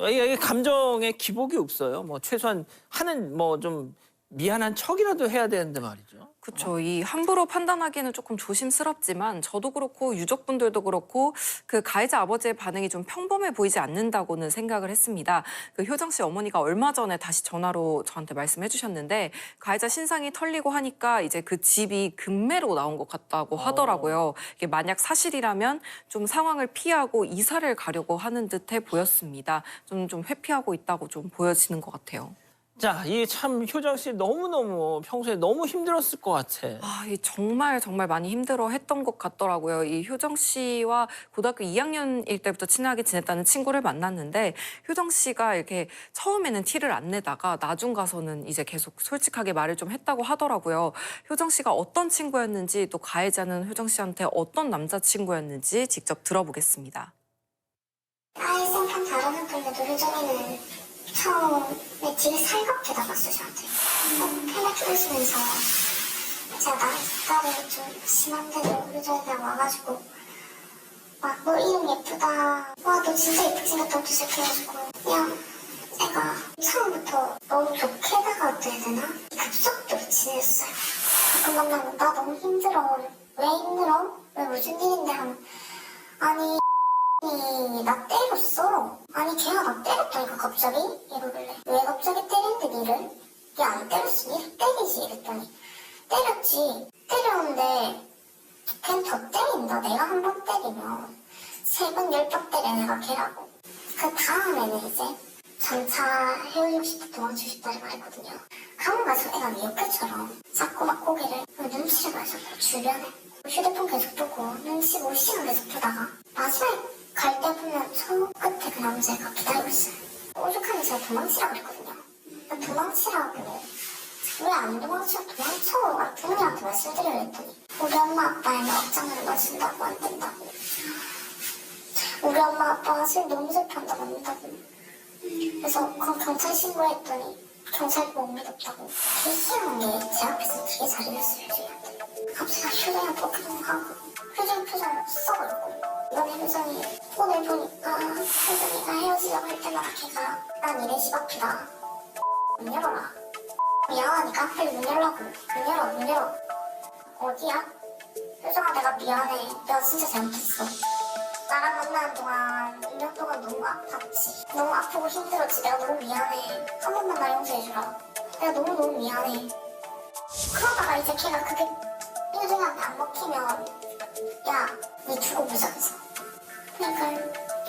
이게 감정에 기복이 없어요. 최소한 하는 좀 미안한 척이라도 해야 되는데 말이죠. 그렇죠. 이 함부로 판단하기에는 조금 조심스럽지만 저도 그렇고 유족분들도 그렇고 그 가해자 아버지의 반응이 좀 평범해 보이지 않는다고는 생각을 했습니다. 그 효정 씨 어머니가 얼마 전에 다시 전화로 저한테 말씀해 주셨는데 가해자 신상이 털리고 하니까 이제 그 집이 금매로 나온 것 같다고 하더라고요. 이게 만약 사실이라면 좀 상황을 피하고 이사를 가려고 하는 듯해 보였습니다. 좀 회피하고 있다고 좀 보여지는 것 같아요. 자, 이 참 효정 씨 너무너무 평소에 너무 힘들었을 것 같아. 이 정말 많이 힘들어했던 것 같더라고요. 이 효정 씨와 고등학교 2학년일 때부터 친하게 지냈다는 친구를 만났는데 효정 씨가 이렇게 처음에는 티를 안 내다가 나중 가서는 이제 계속 솔직하게 말을 좀 했다고 하더라고요. 효정 씨가 어떤 친구였는지 또 가해자는 효정 씨한테 어떤 남자친구였는지 직접 들어보겠습니다. 아예 생판 다른 학교인데도 효정이는 처음에 되게 살갑게 나갔어요, 저한테. 팬을 쓰면서 제가 나를 좀 심한데도 효정이랑 와가지고 너 이름 예쁘다. 너 진짜 예쁘게 생겼다고 시작해가지고 그냥 애가 처음부터 너무 좋게 다가왔다 해야 되나? 급속도로 친해졌어요. 가끔 만나면 나 너무 힘들어. 왜 힘들어? 왜 무슨 일인데 하면 나 때렸어. 걔가 나 때렸다니까 갑자기? 이러길래 왜 갑자기 때리는데 니를? 얘 안 때렸어. 니를 때리지 이랬더니 때렸지. 때렸는데 걔는 더 때린다. 내가 한 번 때리면 3번 10번 때려 내가 걔라고. 그 다음에는 이제 전차 헤어지고 싶다 도망치고 싶다 말했거든요. 가면 가서 애가 미역캣처럼 자꾸 막 고개를 눈치를 봐서 주변에 휴대폰 계속 보고 눈치 볼 시간 계속 보다가 마지막에 갈 때 보면 저 끝에 그 남자애가 기다리고 있어요. 오죽하면 제가 도망치라고 그랬거든요. 도망치라고. 왜 안 도망쳐? 도망쳐. 부모님한테 말씀드려야 했더니 우리 엄마 아빠에는 억장을 맞춘다고 안 된다고. 우리 엄마 아빠가 술 너무 슬퍼한다고 안 된다고. 그래서 그럼 경찰 신고했더니 경찰이 못 믿었다고. 되게 희한한 게 제 앞에서 되게 잘해줬어요, 저희한테. 갑자기 효정이 폭행하고 효정 표정이 썩어있고 이번에 효정이 폰을 보니까 효정이가 헤어지려고 할 때마다 걔가 난 이래 집 앞이다. 문 열어라. 미안하니까 빨리 문 열라고. 문 열어. 어디야? 효정아 내가 미안해. 내가 진짜 잘못했어. 나랑 만나는 동안 1년 동안 너무 아팠지. 너무 아프고 힘들었지. 내가 너무 미안해. 한 번만 나 용서해주라. 내가 너무 미안해. 그러다가 이제 걔가 그게 효정이한테 안 먹히면 야, 니 두고 보자. 그러니까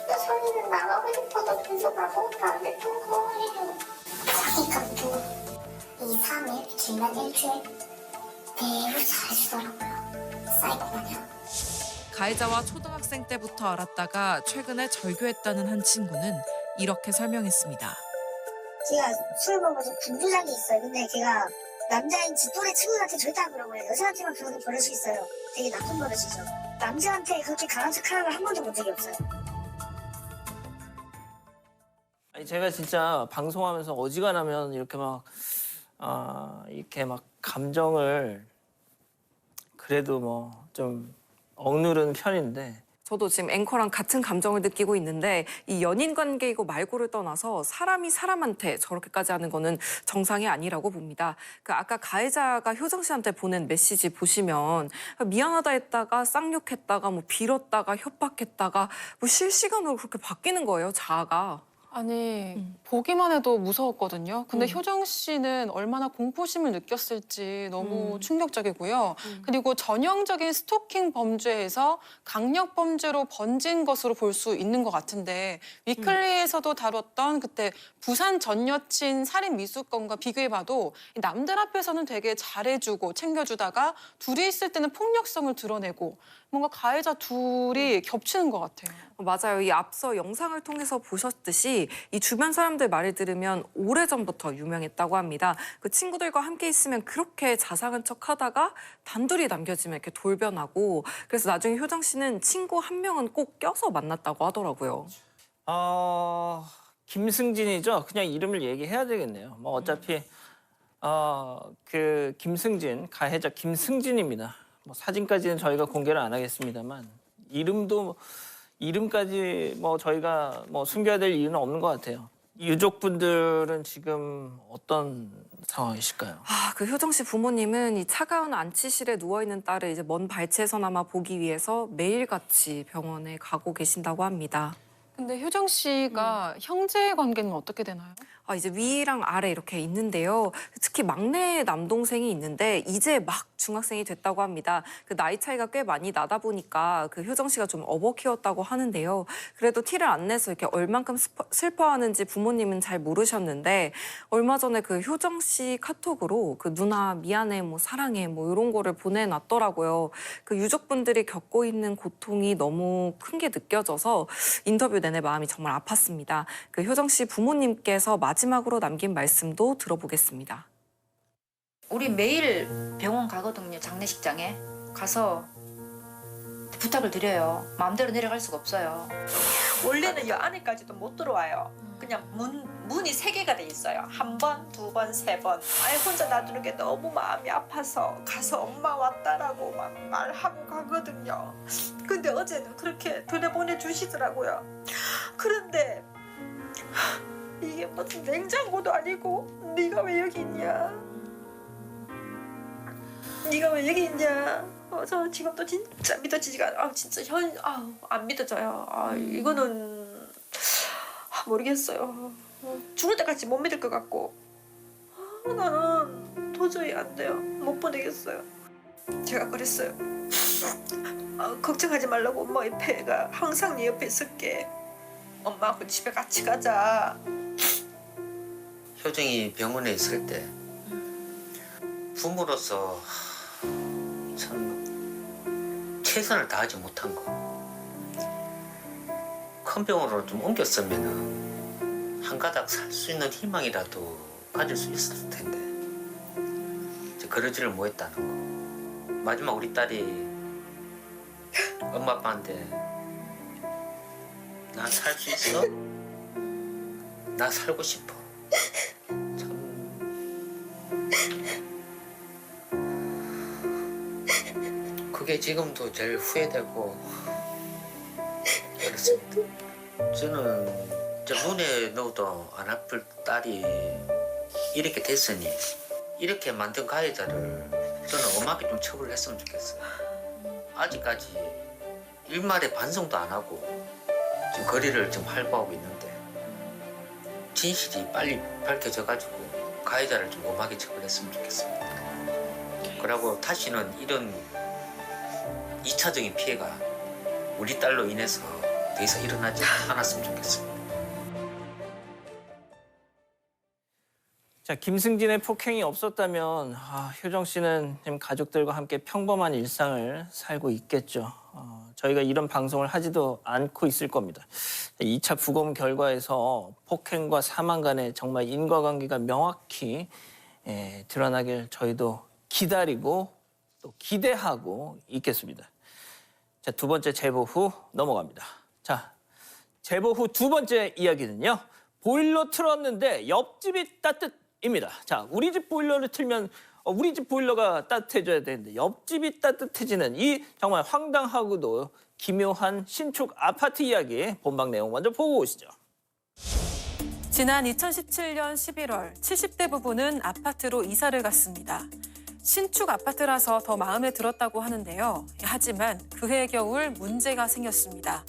효정이는 나가고 싶어도 계속 아무것도 안 됐던 거예요. 자기가 또 2, 3일, 길면 일주일 매우 잘해주더라고요. 사이코 마냥. 가해자와 초등학생 때부터 알았다가 최근에 절교했다는 한 친구는 이렇게 설명했습니다. 걔가 술 먹어서 분주장이 있어요. 근데 걔가 남자인 지 또래 친구들한테 절대 안 그러고 여자한테만 그러는 버릇이 있어요. 되게 나쁜 버릇이죠. 남자한테 그렇게 강한 척하는 걸 한 번도 본 적이 없어요. 아니 제가 진짜 방송하면서 어지간하면 이렇게 막 감정을 그래도 뭐 좀 억누르는 편인데 저도 지금 앵커랑 같은 감정을 느끼고 있는데 이 연인 관계이고 말고를 떠나서 사람이 사람한테 저렇게까지 하는 거는 정상이 아니라고 봅니다. 그 아까 가해자가 효정 씨한테 보낸 메시지 보시면 미안하다 했다가 쌍욕했다가 뭐 빌었다가 협박했다가 뭐 실시간으로 그렇게 바뀌는 거예요, 자아가. 아니 보기만 해도 무서웠거든요. 근데 효정 씨는 얼마나 공포심을 느꼈을지 너무 충격적이고요. 그리고 전형적인 스토킹 범죄에서 강력 범죄로 번진 것으로 볼 수 있는 것 같은데 위클리에서도 다뤘던 그때 부산 전 여친 살인 미수건과 비교해봐도 남들 앞에서는 되게 잘해주고 챙겨주다가 둘이 있을 때는 폭력성을 드러내고 뭔가 가해자 둘이 겹치는 것 같아요. 맞아요. 이 앞서 영상을 통해서 보셨듯이 이 주변 사람들 말을 들으면 오래전부터 유명했다고 합니다. 그 친구들과 함께 있으면 그렇게 자상한 척하다가 단둘이 남겨지면 이렇게 돌변하고 그래서 나중에 효정 씨는 친구 한 명은 꼭 껴서 만났다고 하더라고요. 김승진이죠. 그냥 이름을 얘기해야 되겠네요. 뭐 어차피 그 김승진 가해자 김승진입니다. 뭐 사진까지는 저희가 공개를 안 하겠습니다만 이름까지 뭐 저희가 뭐 숨겨야 될 이유는 없는 것 같아요. 유족분들은 지금 어떤 상황이실까요? 그 효정 씨 부모님은 이 차가운 안치실에 누워 있는 딸을 이제 먼 발치에서나마 보기 위해서 매일같이 병원에 가고 계신다고 합니다. 근데 효정 씨가 형제 관계는 어떻게 되나요? 이제 위랑 아래 이렇게 있는데요. 특히 막내 남동생이 있는데 이제 막 중학생이 됐다고 합니다. 그 나이 차이가 꽤 많이 나다 보니까 그 효정 씨가 좀 업어 키웠다고 하는데요. 그래도 티를 안 내서 이렇게 얼만큼 슬퍼하는지 부모님은 잘 모르셨는데 얼마 전에 그 효정 씨 카톡으로 그 누나 미안해 뭐 사랑해 뭐 이런 거를 보내놨더라고요. 그 유족분들이 겪고 있는 고통이 너무 큰 게 느껴져서 인터뷰 내내 마음이 정말 아팠습니다. 그 효정 씨 부모님께서 마지막으로 남긴 말씀도 들어보겠습니다. 우리 매일 병원 가거든요. 장례식장에 가서 부탁을 드려요. 마음대로 내려갈 수가 없어요. 원래는 여 안에까지도 못 들어와요. 그냥 문이 3개가 돼 있어요. 1번, 2번, 3번. 아예 혼자 놔두는 게 너무 마음이 아파서 가서 엄마 왔다라고 막 말하고 가거든요. 근데 어제는 그렇게 들여보내 주시더라고요. 그런데 이게 무슨 냉장고도 아니고 네가 왜 여기 있냐? 네가 왜 여기 있냐? 저 지금도 진짜 믿어지지가 않아. 진짜 안 믿어져요. 이거는 모르겠어요. 죽을 때까지 못 믿을 것 같고 나는 도저히 안 돼요. 못 보내겠어요. 제가 그랬어요. 걱정하지 말라고 엄마 옆에가 항상 네 옆에 있을게. 엄마하고 집에 같이 가자. 효정이 병원에 있을 때 부모로서 참 최선을 다하지 못한 거. 큰 병원으로 좀 옮겼으면 한 가닥 살 수 있는 희망이라도 가질 수 있었을 텐데 이제 그러지를 못했다는 거. 마지막 우리 딸이 엄마 아빠한테 나 살 수 있어? 나 살고 싶어. 그게 지금도 제일 후회되고 그렇습니다. 저는 저 눈에 넣어도 안 아플 딸이 이렇게 됐으니 이렇게 만든 가해자를 저는 엄하게 좀 처벌을 했으면 좋겠어요. 아직까지 일말의 반성도 안 하고 지금 거리를 좀 활보하고 있는데 진실이 빨리 밝혀져가지고 가해자를 좀 엄하게 처벌했으면 좋겠습니다. 그리고 다시는 이런 2차적인 피해가 우리 딸로 인해서 더 이상 일어나지 않았으면 좋겠습니다. 자, 김승진의 폭행이 없었다면 효정 씨는 지금 가족들과 함께 평범한 일상을 살고 있겠죠. 저희가 이런 방송을 하지도 않고 있을 겁니다. 2차 부검 결과에서 폭행과 사망 간의 정말 인과관계가 명확히 드러나길 저희도 기다리고 또 기대하고 있겠습니다. 자, 두 번째 제보 후 넘어갑니다. 자, 제보 후 두 번째 이야기는요. 보일러 틀었는데 옆집이 따뜻입니다. 자, 우리 집 보일러를 틀면 우리 집 보일러가 따뜻해져야 되는데 옆집이 따뜻해지는 이 정말 황당하고도 기묘한 신축 아파트 이야기 본방 내용 먼저 보고 오시죠. 지난 2017년 11월 70대 부부는 아파트로 이사를 갔습니다. 신축 아파트라서 더 마음에 들었다고 하는데요. 하지만 그해 겨울 문제가 생겼습니다.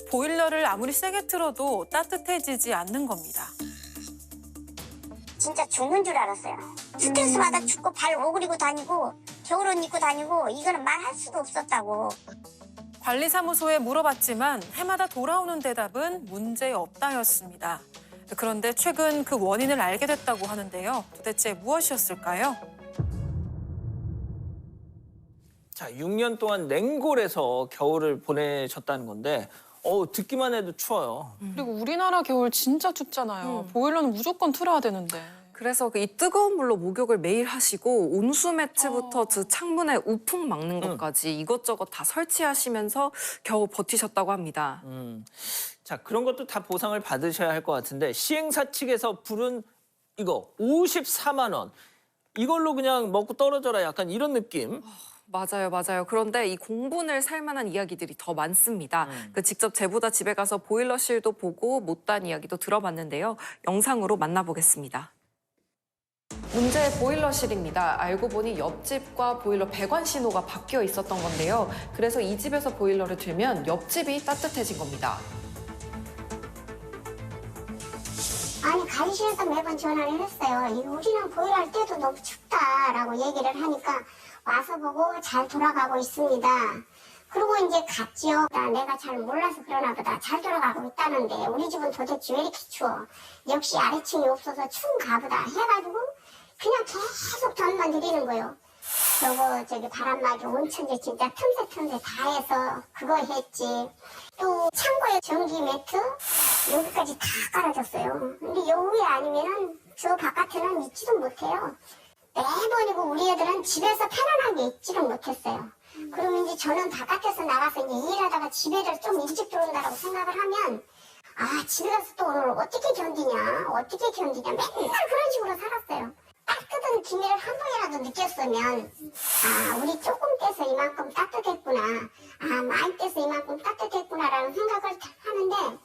보일러를 아무리 세게 틀어도 따뜻해지지 않는 겁니다. 진짜 죽는 줄 알았어요. 스트레스마다 죽고 발 오그리고 다니고 겨울옷 입고 다니고 이거는 말할 수도 없었다고. 관리사무소에 물어봤지만 해마다 돌아오는 대답은 문제 없다였습니다. 그런데 최근 그 원인을 알게 됐다고 하는데요. 도대체 무엇이었을까요? 자, 6년 동안 냉골에서 겨울을 보내셨다는 건데 듣기만 해도 추워요. 그리고 우리나라 겨울 진짜 춥잖아요. 보일러는 무조건 틀어야 되는데. 그래서 이 뜨거운 물로 목욕을 매일 하시고 온수 매트부터 그 창문에 우풍 막는 것까지 이것저것 다 설치하시면서 겨우 버티셨다고 합니다. 자, 그런 것도 다 보상을 받으셔야 할 것 같은데 시행사 측에서 부른 이거 54만 원. 이걸로 그냥 먹고 떨어져라 약간 이런 느낌. 맞아요, 맞아요. 그런데 이 공분을 살 만한 이야기들이 더 많습니다. 직접 제보자 집에 가서 보일러실도 보고 못다한 이야기도 들어봤는데요. 영상으로 만나보겠습니다. 문제의 보일러실입니다. 알고 보니 옆집과 보일러 배관 신호가 바뀌어 있었던 건데요. 그래서 이 집에서 보일러를 틀면 옆집이 따뜻해진 겁니다. 아니 관리실에서 매번 전화를 했어요. 우리는 보일러 할 때도 너무 춥다라고 얘기를 하니까 와서 보고 잘 돌아가고 있습니다. 그리고 이제 갔지요. 내가 잘 몰라서 그러나 보다. 잘 돌아가고 있다는데 우리 집은 도대체 왜 이렇게 추워. 역시 아래층이 없어서 추운가 보다 해가지고 그냥 계속 전만 드리는 거예요. 그리고 저기 바람막이 온천지 진짜 틈새 다 해서 그거 했지. 또 창고에 전기 매트 여기까지 다 깔아줬어요. 근데 여기 아니면은 저 바깥에는 있지도 못해요. 매번이고 우리 애들은 집에서 편안하게 있지를 못했어요. 그러면 이제 저는 바깥에서 나가서 이제 일하다가 집에를 좀 일찍 들어온다라고 생각을 하면 집에 가서 또 오늘 어떻게 견디냐 맨날 그런 식으로 살았어요. 딱 뜯은 기미를 한 번이라도 느꼈으면 우리 조금 떼서 이만큼 따뜻했구나 많이 떼서 이만큼 따뜻했구나라는 생각을 하는데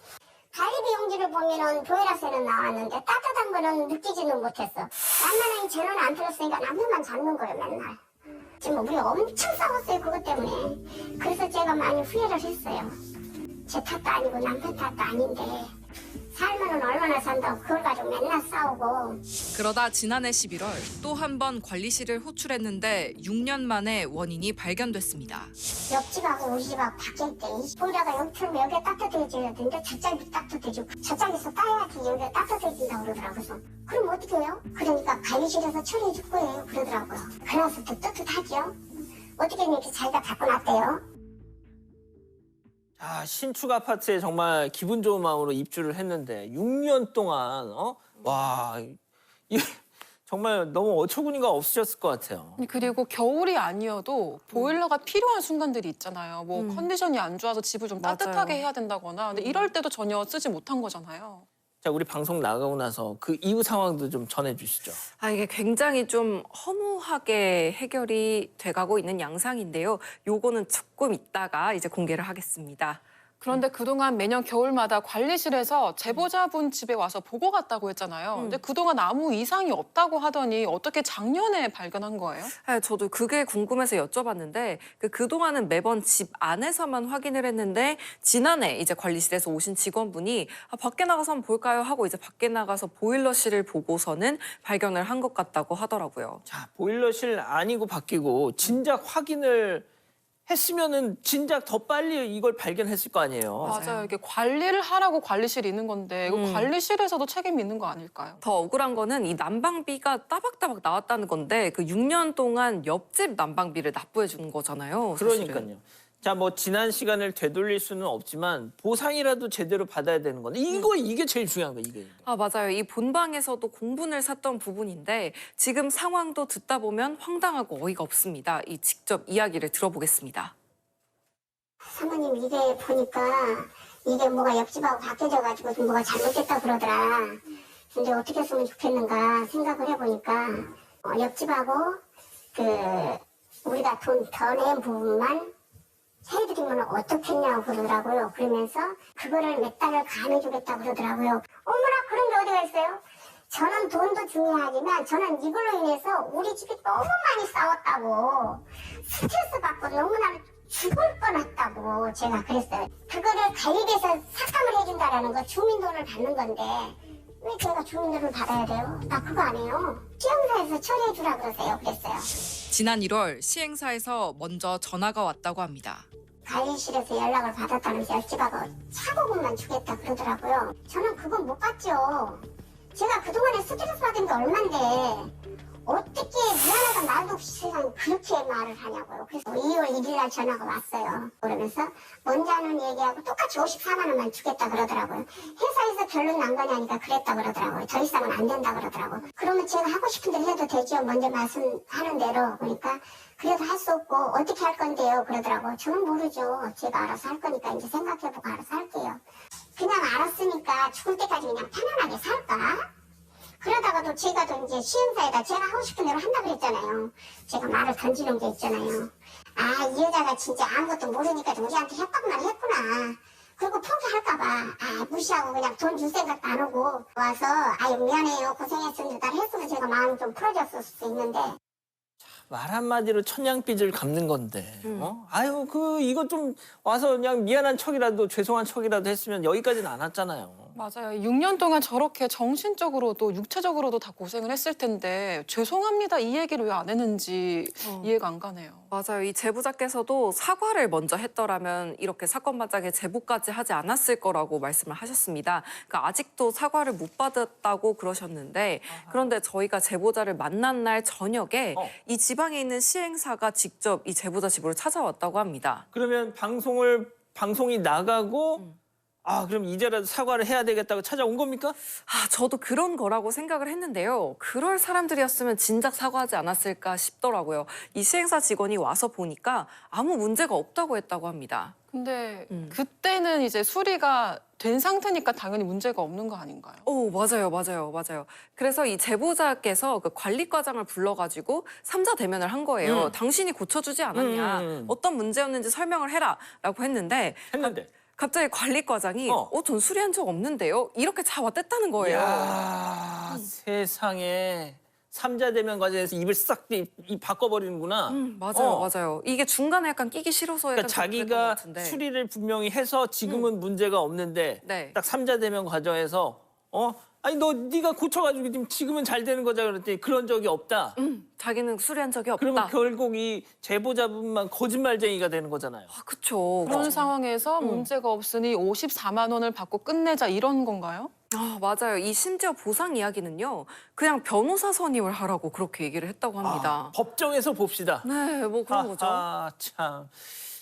관리비 용지를 보면은 보일러세는 나왔는데 따뜻한 거는 느끼지는 못했어. 남편이 전원 안 틀었으니까 남편만 잡는 거예요 맨날. 지금 우리 엄청 싸웠어요 그것 때문에. 그래서 제가 많이 후회를 했어요. 제 탓도 아니고 남편 탓도 아닌데 살면은 얼마나 산다고 그걸 가지고 맨날 싸우고. 그러다 지난해 11월 또 한 번 관리실을 호출했는데 6년 만에 원인이 발견됐습니다. 옆집하고 우리 집하고 바뀔 때 보일러가 여기 틀면 여기가 따뜻해져야 되는데 저쪽이 따뜻해지고 저쪽에서 따야지 여기가 따뜻해진다고 그러더라고요. 그래서 그럼 어떻게 해요? 그러니까 관리실에서 처리해 줄 거예요 그러더라고요. 그래서 또 뜨뜻하죠. 어떻게 이렇게 자기가 바꿔놨대요. 자, 신축 아파트에 정말 기분 좋은 마음으로 입주를 했는데 6년 동안 와, 정말 너무 어처구니가 없으셨을 것 같아요. 그리고 겨울이 아니어도 보일러가 필요한 순간들이 있잖아요. 뭐 컨디션이 안 좋아서 집을 좀 따뜻하게 해야 된다거나. 근데 이럴 때도 전혀 쓰지 못한 거잖아요. 자, 우리 방송 나가고 나서 그 이후 상황도 좀 전해주시죠. 이게 굉장히 좀 허무하게 해결이 돼가고 있는 양상인데요. 요거는 조금 있다가 이제 공개를 하겠습니다. 그런데 그동안 매년 겨울마다 관리실에서 제보자분 집에 와서 보고 갔다고 했잖아요. 근데 그동안 아무 이상이 없다고 하더니 어떻게 작년에 발견한 거예요? 저도 그게 궁금해서 여쭤봤는데 그동안은 매번 집 안에서만 확인을 했는데 지난해 이제 관리실에서 오신 직원분이 밖에 나가서 한번 볼까요 하고 이제 밖에 나가서 보일러실을 보고서는 발견을 한 것 같다고 하더라고요. 자, 보일러실 아니고 바뀌고 진작 확인을 했으면은 진작 더 빨리 이걸 발견했을 거 아니에요. 맞아요. 이게 관리를 하라고 관리실이 있는 건데 이거 관리실에서도 책임이 있는 거 아닐까요? 더 억울한 거는 이 난방비가 따박따박 나왔다는 건데 그 6년 동안 옆집 난방비를 납부해 준 거잖아요. 사실은. 그러니까요. 자, 뭐 지난 시간을 되돌릴 수는 없지만 보상이라도 제대로 받아야 되는 건데 이게 제일 중요한 거예요. 이게. 아, 맞아요. 이 본방에서도 공분을 샀던 부분인데 지금 상황도 듣다 보면 황당하고 어이가 없습니다. 이 직접 이야기를 들어보겠습니다. 사모님 이게 보니까 이게 뭐가 옆집하고 바뀌어져가지고 좀 뭐가 잘못됐다 그러더라. 근데 어떻게 했으면 좋겠는가 생각을 해보니까 옆집하고 우리가 돈 더 낸 부분만 해드리면 어떻겠냐고 그러더라고요. 그러면서 그거를 몇 달을 감해주겠다 그러더라고요. 어머나 그런 게 어디가 있어요? 저는 돈도 중요하지만 저는 이걸로 인해서 우리 집이 너무 많이 싸웠다고 스트레스 받고 너무나 죽을 뻔했다고 제가 그랬어요. 그거를 관리비에서 삭감을 해준다라는 거 주민 돈을 받는 건데 왜 제가 주민 돈을 받아야 돼요? 나 그거 안 해요. 시험사에서 처리해주라 그러세요. 그랬어요. 지난 1월 시행사에서 먼저 전화가 왔다고 합니다. 관리실에서 연락을 받았다면서 옆집하고 차고금만 주겠다 그러더라고요. 저는 그건 못 받죠. 제가 그동안에 스트레스 받은 게 얼만데 어떻게 미안하다 말도 없이 세상에 그렇게 말을 하냐고요. 그래서 2월 1일 날 전화가 왔어요. 그러면서 먼저 하는 얘기하고 똑같이 54만 원만 주겠다 그러더라고요. 회사에서 결론 난 거냐니까 그랬다 그러더라고요. 더 이상은 안 된다 그러더라고요. 그러면 제가 하고 싶은 대로 해도 되죠. 먼저 말씀하는 대로. 그러니까 그래도 할 수 없고 어떻게 할 건데요 그러더라고요. 저는 모르죠. 제가 알아서 할 거니까 이제 생각해보고 알아서 할게요. 그냥 알았으니까 죽을 때까지 그냥 편안하게 살까? 그러다가도 제가 또 이제 시행사에다 제가 하고 싶은 대로 한다 그랬잖아요. 제가 말을 던지는 게 있잖아요. 아, 이 여자가 진짜 아무것도 모르니까 우리한테 협박만 했구나. 그리고 포기할까봐 무시하고 그냥 돈 줄 생각도 안 하고 와서 아유 미안해요 고생했습니다 했으면 제가 마음이 좀 풀어졌을 수도 있는데 말 한마디로 천냥빚을 갚는 건데. 아유, 이거 좀 와서 그냥 미안한 척이라도 죄송한 척이라도 했으면 여기까지는 안 왔잖아요. 맞아요. 6년 동안 저렇게 정신적으로도 육체적으로도 다 고생을 했을 텐데 죄송합니다 이 얘기를 왜 안 했는지 이해가 안 가네요. 맞아요. 이 제보자께서도 사과를 먼저 했더라면 이렇게 사건 마당에 제보까지 하지 않았을 거라고 말씀을 하셨습니다. 그러니까 아직도 사과를 못 받았다고 그러셨는데 그런데 저희가 제보자를 만난 날 저녁에 이 지방에 있는 시행사가 직접 이 제보자 집으로 찾아왔다고 합니다. 그러면 방송이 나가고 그럼 이제라도 사과를 해야 되겠다고 찾아온 겁니까? 저도 그런 거라고 생각을 했는데요. 그럴 사람들이었으면 진작 사과하지 않았을까 싶더라고요. 이 시행사 직원이 와서 보니까 아무 문제가 없다고 했다고 합니다. 근데 그때는 이제 수리가 된 상태니까 당연히 문제가 없는 거 아닌가요? 맞아요. 그래서 이 제보자께서 그 관리과장을 불러가지고 3자 대면을 한 거예요. 당신이 고쳐주지 않았냐. 어떤 문제였는지 설명을 해라라고 했는데 갑자기 관리과장이 전 수리한 적 없는데요? 이렇게 잡아댔다는 거예요. 이야, 세상에. 3자 대면 과정에서 입을 싹 바꿔버리는구나. 맞아요. 이게 중간에 약간 끼기 싫어서 그러니까 자기가 수리를 분명히 해서 지금은 문제가 없는데 딱 3자 대면 과정에서 아니 네가 고쳐가지고 지금은 잘 되는 거잖아 그랬더니 그런 적이 없다. 자기는 수리한 적이 없다. 그러면 결국 이 제보자분만 거짓말쟁이가 되는 거잖아요. 그렇죠. 그런 상황에서 문제가 없으니 54만 원을 받고 끝내자 이런 건가요? 맞아요. 이 심지어 보상 이야기는요. 그냥 변호사 선임을 하라고 그렇게 얘기를 했다고 합니다. 법정에서 봅시다. 네, 뭐 그런 거죠. 참.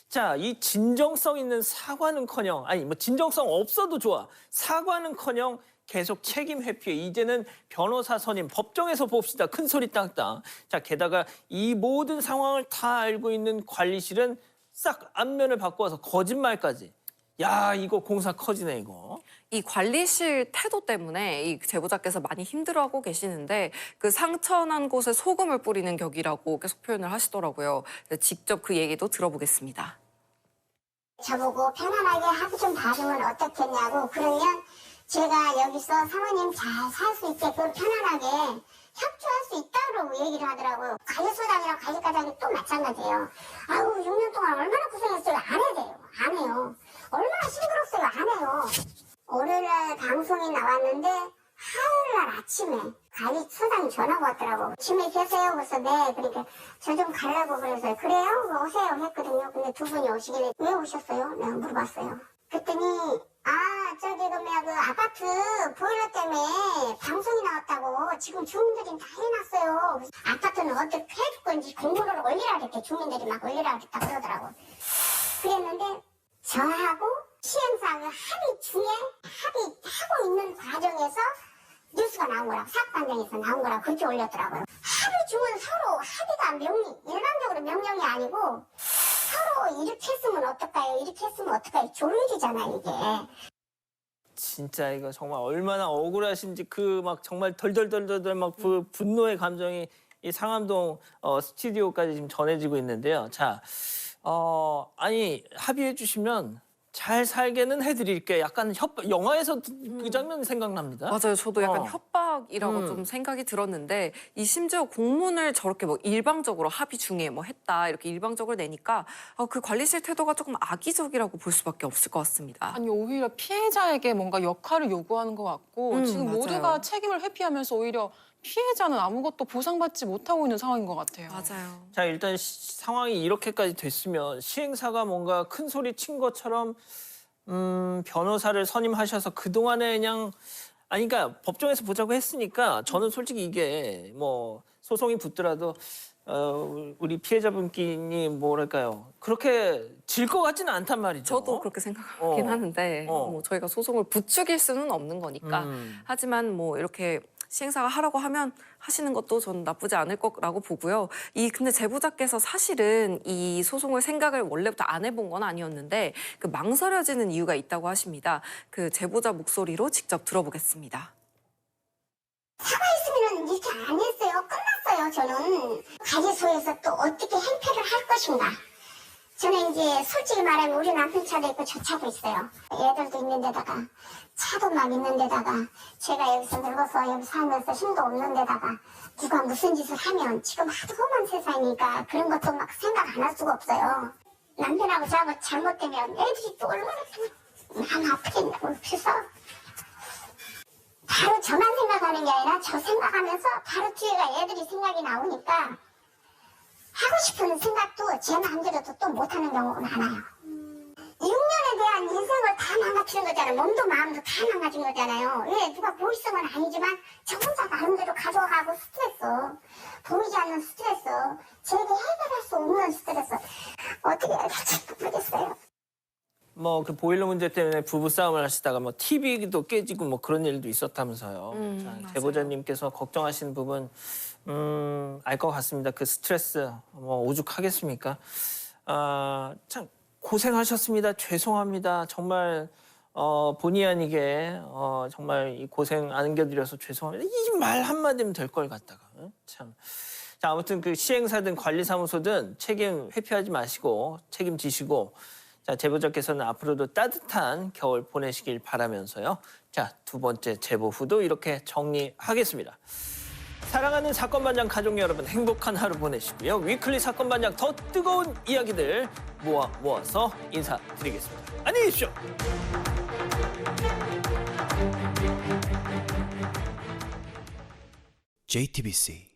자, 이 진정성 있는 사과는커녕 진정성 없어도 좋아. 사과는커녕 계속 책임 회피해. 이제는 변호사 선임 법정에서 봅시다. 큰 소리 땅땅. 자, 게다가 이 모든 상황을 다 알고 있는 관리실은 싹 안면을 바꿔서 거짓말까지. 야, 이거 공사 커지네 이거. 이 관리실 태도 때문에 이 제보자께서 많이 힘들어하고 계시는데 그 상처난 곳에 소금을 뿌리는 격이라고 계속 표현을 하시더라고요. 직접 그 얘기도 들어보겠습니다. 저보고 편안하게 하루 좀 봐주면 어떻겠냐고 그러면 제가 여기서 사모님 잘 살 수 있게끔 편안하게 협조할 수 있다고 얘기를 하더라고요. 관리소장이랑 관리과장이 또 마찬가지예요. 아우 6년 동안 얼마나 고생했어요. 안 해야 돼요. 안 해요. 얼마나 힘들었어요. 안 해요. 월요일날 방송이 나왔는데 화요일날 아침에 관리소장이 전화가 왔더라고. 아침에 계세요? 그래서 네. 그러니까 저 좀 가려고 그래서 그래요? 뭐 오세요 했거든요. 근데 두 분이 오시길래 왜 오셨어요? 내가 물어봤어요. 그랬더니 그 아파트 보일러 때문에 방송이 나왔다고 지금 주민들이 다 해놨어요. 아파트는 어떻게 해줄 건지 공고를 올리라 그랬대. 주민들이 막 올리라 그랬다 그러더라고. 그랬는데 저하고 시행사의 합의 중에 합의하고 있는 과정에서 뉴스가 나온 거라고, 사업단장에서 나온 거라고 그렇게 올렸더라고요. 합의 중은 서로 합의가 일반적으로 명령이 아니고 서로 이렇게 했으면 어떨까요? 이렇게 했으면 어떨까요? 조율이잖아요, 이게. 진짜 이거 정말 얼마나 억울하신지 그 막 정말 덜덜덜덜 막 그 분노의 감정이 이 상암동 스튜디오까지 지금 전해지고 있는데요. 자, 아니 합의해 주시면 잘 살게는 해드릴게. 약간 영화에서 그 장면 생각납니다. 맞아요. 저도 약간 협박이라고 좀 생각이 들었는데 이 심지어 공문을 저렇게 뭐 일방적으로 합의 중에 뭐 했다 이렇게 일방적으로 내니까 그 관리실 태도가 조금 악의적이라고 볼 수밖에 없을 것 같습니다. 아니 오히려 피해자에게 뭔가 역할을 요구하는 것 같고 지금 맞아요. 모두가 책임을 회피하면서 오히려 피해자는 아무것도 보상받지 못하고 있는 상황인 것 같아요. 맞아요. 자, 일단 상황이 이렇게까지 됐으면 시행사가 뭔가 큰 소리 친 것처럼 변호사를 선임하셔서 그동안에 그냥 아니 그러니까 법정에서 보자고 했으니까 저는 솔직히 이게 뭐 소송이 붙더라도 우리 피해자분끼리 뭐랄까요? 그렇게 질 것 같지는 않단 말이죠. 저도 그렇게 생각하긴 하는데 뭐 저희가 소송을 부추길 수는 없는 거니까. 하지만 뭐 이렇게 시행사가 하라고 하면 하시는 것도 저는 나쁘지 않을 거라고 보고요. 근데 제보자께서 사실은 이 소송을 생각을 원래부터 안 해본 건 아니었는데 그 망설여지는 이유가 있다고 하십니다. 그 제보자 목소리로 직접 들어보겠습니다. 사과했으면 이렇게 안 했어요. 끝났어요, 저는. 가게소에서 또 어떻게 행패를 할 것인가. 저는 이제 솔직히 말하면 우리 남편 차도 있고 저 차도 있어요. 애들도 있는 데다가 차도 막 있는 데다가 제가 여기서 늙어서 여기 살면서 힘도 없는 데다가 누가 무슨 짓을 하면 지금 하도 험한 세상이니까 그런 것도 막 생각 안 할 수가 없어요. 남편하고 저하고 잘못되면 애들이 또 얼마나 또 마음 아프겠냐고. 그래서 바로 저만 생각하는 게 아니라 저 생각하면서 바로 뒤에가 애들이 생각이 나오니까 하고 싶은 생각도 제 마음대로도 또 못하는 경우가 많아요. 6년에 대한 인생을 다 망가뜨린 거잖아요. 몸도 마음도 다 망가진 거잖아요. 왜 누가 고의성은 아니지만 저 혼자 마음대로 가져가고 스트레스, 보이지 않는 스트레스, 제게 해결할 수 없는 스트레스. 어떻게 해야 될지 모르겠어요. 뭐 그 보일러 문제 때문에 부부 싸움을 하시다가 뭐 TV도 깨지고 뭐 그런 일도 있었다면서요. 자, 제보자님께서 걱정하시는 부분 알 것 같습니다. 그 스트레스 뭐 오죽하겠습니까? 참 고생하셨습니다. 죄송합니다. 정말 본의 아니게 정말 이 고생 안겨드려서 죄송합니다. 이 말 한마디면 될 걸 갖다가 참. 자, 아무튼 그 시행사든 관리사무소든 책임 회피하지 마시고 책임지시고. 자, 제보자께서는 앞으로도 따뜻한 겨울 보내시길 바라면서요. 자, 두 번째 제보 후도 이렇게 정리하겠습니다. 사랑하는 사건반장 가족 여러분 행복한 하루 보내시고요. 위클리 사건반장 더 뜨거운 이야기들 모아서 인사드리겠습니다. 안녕히 계십시오. JTBC